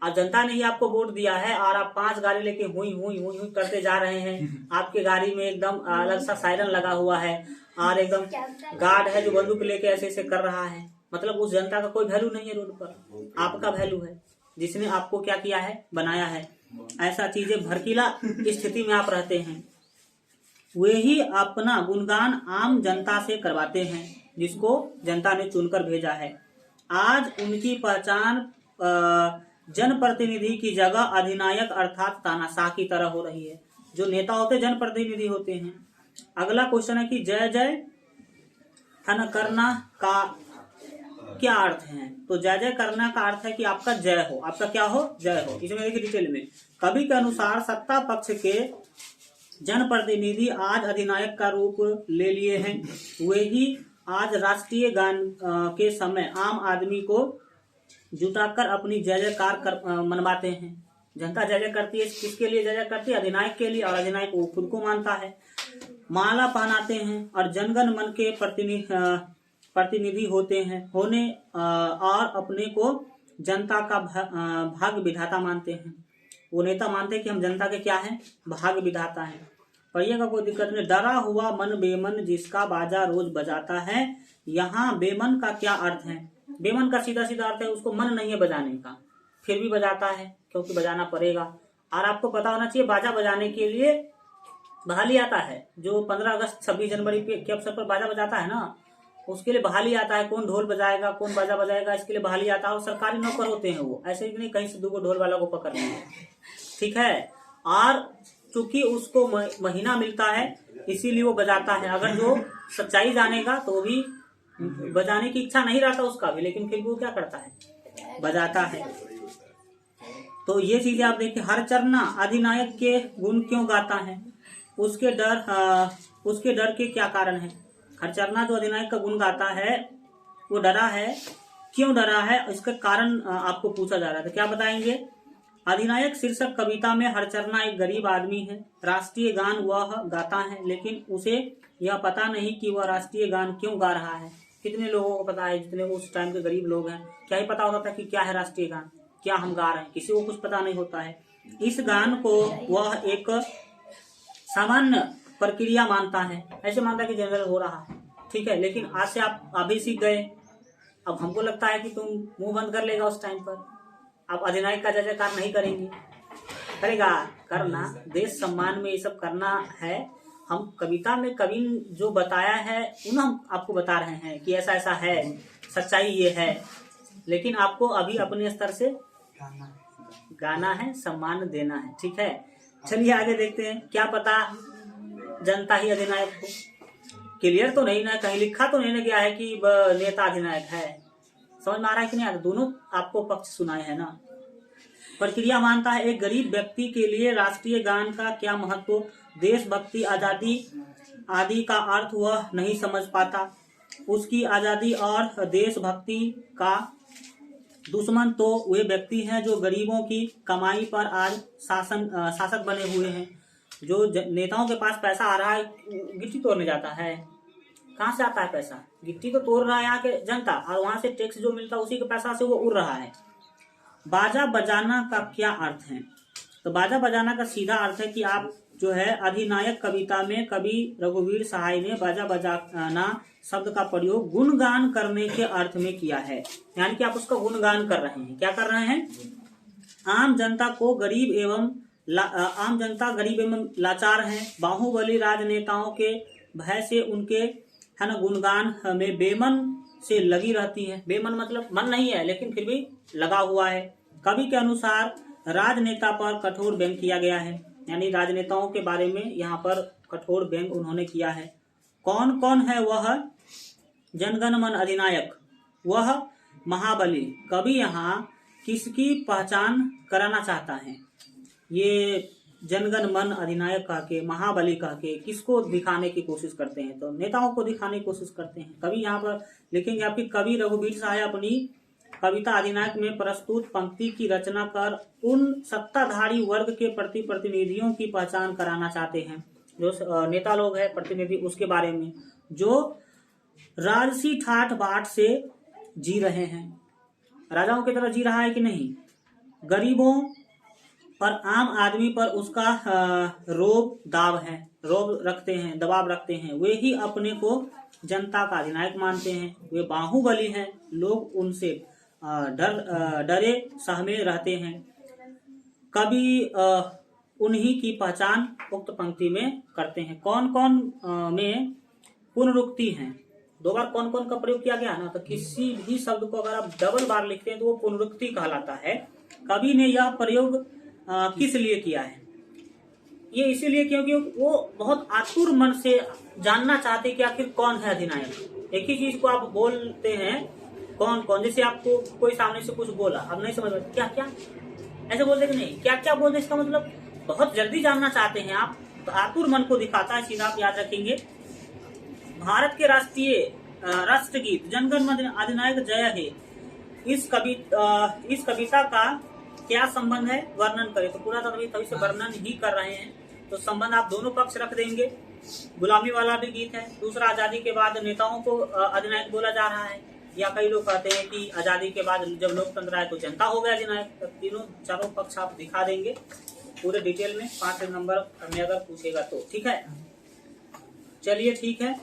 और जनता ने ही आपको वोट दिया है और आप 5 गाड़ी लेके हुई हुई हुई हुई करते जा रहे हैं। आपके गाड़ी में एकदम अलग सा सायरन लगा हुआ है और एकदम गार्ड है जो बंदूक लेके ऐसे ऐसे कर रहा है। मतलब उस जनता का कोई वैल्यू नहीं है रोड पर, आपका वैल्यू है जिसने आपको क्या किया है, बनाया है। ऐसा चीजें भड़कीला स्थिति में आप रहते हैं। वे ही अपना गुणगान आम जनता से करवाते हैं जिसको जनता ने चुनकर भेजा है। आज उनकी पहचान जनप्रतिनिधि की जगह अधिनायक अर्थात तानाशाह की तरह हो रही है। जो नेता होते जनप्रतिनिधि होते हैं। अगला क्वेश्चन है कि जय जय धन करना का क्या अर्थ है? तो जय जय करना का अर्थ है कि आपका जय हो, आपका क्या हो? जय हो। इसमें देखिए डिटेल में, कवि के अनुसार सत्ता पक्ष के जनप्रतिनिधि आज अधिनायक का रूप ले लिए हैं। वे ही आज राष्ट्रीय गान के समय आम आदमी को जुटाकर अपनी जय जयकार मनवाते हैं। जनता जय जय करती है, किसके लिए जय जय करती है? अधिनायक के लिए, और अधिनायक वो खुद को मानता है। माला पहनाते हैं और जनगण मन के प्रतिनिधि होते हैं और अपने को जनता का भाग्य विधाता मानते हैं। वो नेता मानते हैं कि हम जनता के क्या हैं? भाग्य विधाता हैं। पढ़िएगा, कोई दिक्कत नहीं। डरा हुआ मन बेमन जिसका बाजा रोज बजाता है। यहाँ बेमन का क्या अर्थ है? बेमन का सीधा सीधा अर्थ है उसको मन नहीं है बजाने का, फिर भी बजाता है क्योंकि बजाना पड़ेगा। और आपको पता होना चाहिए बाजा बजाने के लिए बहाली आता है। जो 15 अगस्त 26 जनवरी के अवसर पर बाजा बजाता है ना, उसके लिए बहाली आता है। कौन ढोल बजाएगा, कौन बाजा बजाएगा, इसके लिए बहाली आता है। और सरकारी नौकर होते हैं वो, ऐसे ही नहीं कहीं से 2 ढोल वाला को पकड़ लेंगे, ठीक है। और चूंकि उसको महीना मिलता है इसीलिए वो बजाता है। अगर जो सच्चाई जानेगा तो भी बजाने की इच्छा नहीं रहता उसका भी, लेकिन फिर वो क्या करता है? बजाता है। तो ये चीजें आप देखिए। हरिचरना अधिनायक के गुण क्यों गाता है? उसके डर के क्या कारण है? हरिचरना जो अधिनायक का गुण गाता है वो डरा है। क्यों डरा है? इसका कारण आपको पूछा जा रहा था, क्या बताएंगे? अधिनायक शीर्षक कविता में हरचरना एक गरीब आदमी है। राष्ट्रीय गान वह गाता है, लेकिन उसे यह पता नहीं कि वह राष्ट्रीय गान क्यों गा रहा है। कितने लोगों को पता है, जितने उस टाइम के गरीब लोग हैं, क्या ही पता होता था कि क्या है राष्ट्रीय गान, क्या हम गा रहे हैं, किसी को कुछ पता नहीं होता है। इस गान को वह एक सामान्य प्रक्रिया मानता है, ऐसे मानता है कि जनरल हो रहा है, ठीक है। लेकिन आज से आप अभी सीख गए, अब हमको लगता है कि तुम मुंह बंद कर लेगा उस टाइम पर, आप अधिनायक का जय जयकार नहीं करेंगे। करेगा, करना, देश सम्मान में ये सब करना है। हम कविता में कवि जो बताया है उन हम आपको बता रहे हैं कि ऐसा ऐसा है, सच्चाई ये है, लेकिन आपको अभी अपने स्तर से गाना है, सम्मान देना है, ठीक है। चलिए आगे देखते हैं। क्या पता जनता ही अधिनायक को, क्लियर तो नहीं ना, कहीं लिखा तो नहीं ना गया है कि नेता अधिनायक है। समझ में आ रहा है कि नहीं? दोनों आपको पक्ष सुनाए हैं ना। प्रक्रिया मानता है एक गरीब व्यक्ति के लिए राष्ट्रीय गान का क्या महत्व, देशभक्ति, आजादी आदि का अर्थ वह नहीं समझ पाता। उसकी आजादी और देशभक्ति का दुश्मन तो वे व्यक्ति हैं जो गरीबों की कमाई पर आज शासक बने हुए हैं। जो नेताओं के पास पैसा आ रहा है, गिट्टी तोड़ने जाता है, कहाँ से आता है पैसा? गिट्टी तो तोड़ रहा है यहाँ के जनता, और वहां से टैक्स जो मिलता है उसी के पैसा से वो उड़ रहा है। बाजा बजाना का क्या अर्थ है? तो बाजा बजाना का सीधा अर्थ है कि आप जो है अधिनायक कविता में कवि रघुवीर सहाय ने बाजा बजाना शब्द का प्रयोग गुणगान करने के अर्थ में किया है, यानी कि आप उसका गुणगान कर रहे हैं। क्या कर रहे हैं? आम जनता गरीब एवं लाचार है। बाहुबली राजनेताओं के भय से उनके है ना गुणगान में बेमन से लगी रहती है। बेमन मतलब मन नहीं है, लेकिन फिर भी लगा हुआ है। कवि के अनुसार राजनेता पर कठोर व्यंग किया गया है, यानी राजनेताओं के बारे में यहाँ पर कठोर व्यंग उन्होंने किया है। कौन कौन है वह जनगण मन अधिनायक? वह महाबली। कवि यहाँ किसकी पहचान कराना चाहता है? ये जनगण मन अधिनायक कह के, महाबली कह के किसको दिखाने की कोशिश करते हैं? तो नेताओं को दिखाने की कोशिश करते हैं। कवि यहाँ पर लिखेंगे आपकी कवि रघुवीर सहाय अपनी कविता अधिनायक में प्रस्तुत पंक्ति की रचना कर उन सत्ताधारी वर्ग के प्रतिनिधियों की पहचान कराना चाहते हैं, जो नेता लोग हैं प्रतिनिधि, उसके बारे में, जो राजसी ठाठ बाट से जी रहे हैं। राजाओं की तरह जी रहा है कि नहीं? गरीबों पर, आम आदमी पर उसका रोब रखते हैं, दबाव रखते हैं। वे ही अपने को जनता का अधिनायक मानते हैं। वे बाहुबली हैं, लोग उनसे डरे सहमे रहते हैं। कवि उन्हीं की पहचान उक्त पंक्ति में करते हैं। कौन कौन में पुनरुक्ति है? दो बार कौन कौन का प्रयोग किया गया ना, तो किसी भी शब्द को अगर आप डबल बार लिखते हैं तो वो पुनरुक्ति कहलाता है। कवि ने यह प्रयोग किस लिए किया है? ये इसीलिए क्योंकि वो बहुत आतुर मन से जानना चाहते कि आखिर कौन है अधिनायक। एक ही चीज को आप बोलते हैं कौन कौन, जैसे आपको कोई सामने से कुछ बोला, अब नहीं समझ पाते क्या क्या, ऐसे बोलते कि नहीं, क्या क्या बोलते, इसका मतलब बहुत जल्दी जानना चाहते हैं आप, तो आतुर मन को दिखाता है। सीधा आप याद रखेंगे। भारत के राष्ट्रगीत जनगण मन अधिनायक जय है, इस कविता का क्या संबंध है, वर्णन करें। तो पूरा तभी से वर्णन ही कर रहे हैं, तो संबंध आप दोनों पक्ष रख देंगे। गुलामी वाला भी गीत है। दूसरा, आजादी के बाद नेताओं को अधिनायक बोला जा रहा है, या कई लोग कहते हैं कि आजादी के बाद जब लोकतंत्र आए तो जनता हो गया अधिनायक। तो तीनों चारों पक्ष आप दिखा देंगे पूरे डिटेल में, 5 नंबर में अगर पूछेगा तो, ठीक है। चलिए ठीक है,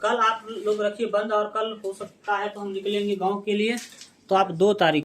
कल आप लोग रखिए बंद, और कल हो सकता है तो हम निकलेंगे गाँव के लिए, तो आप 2 तारीख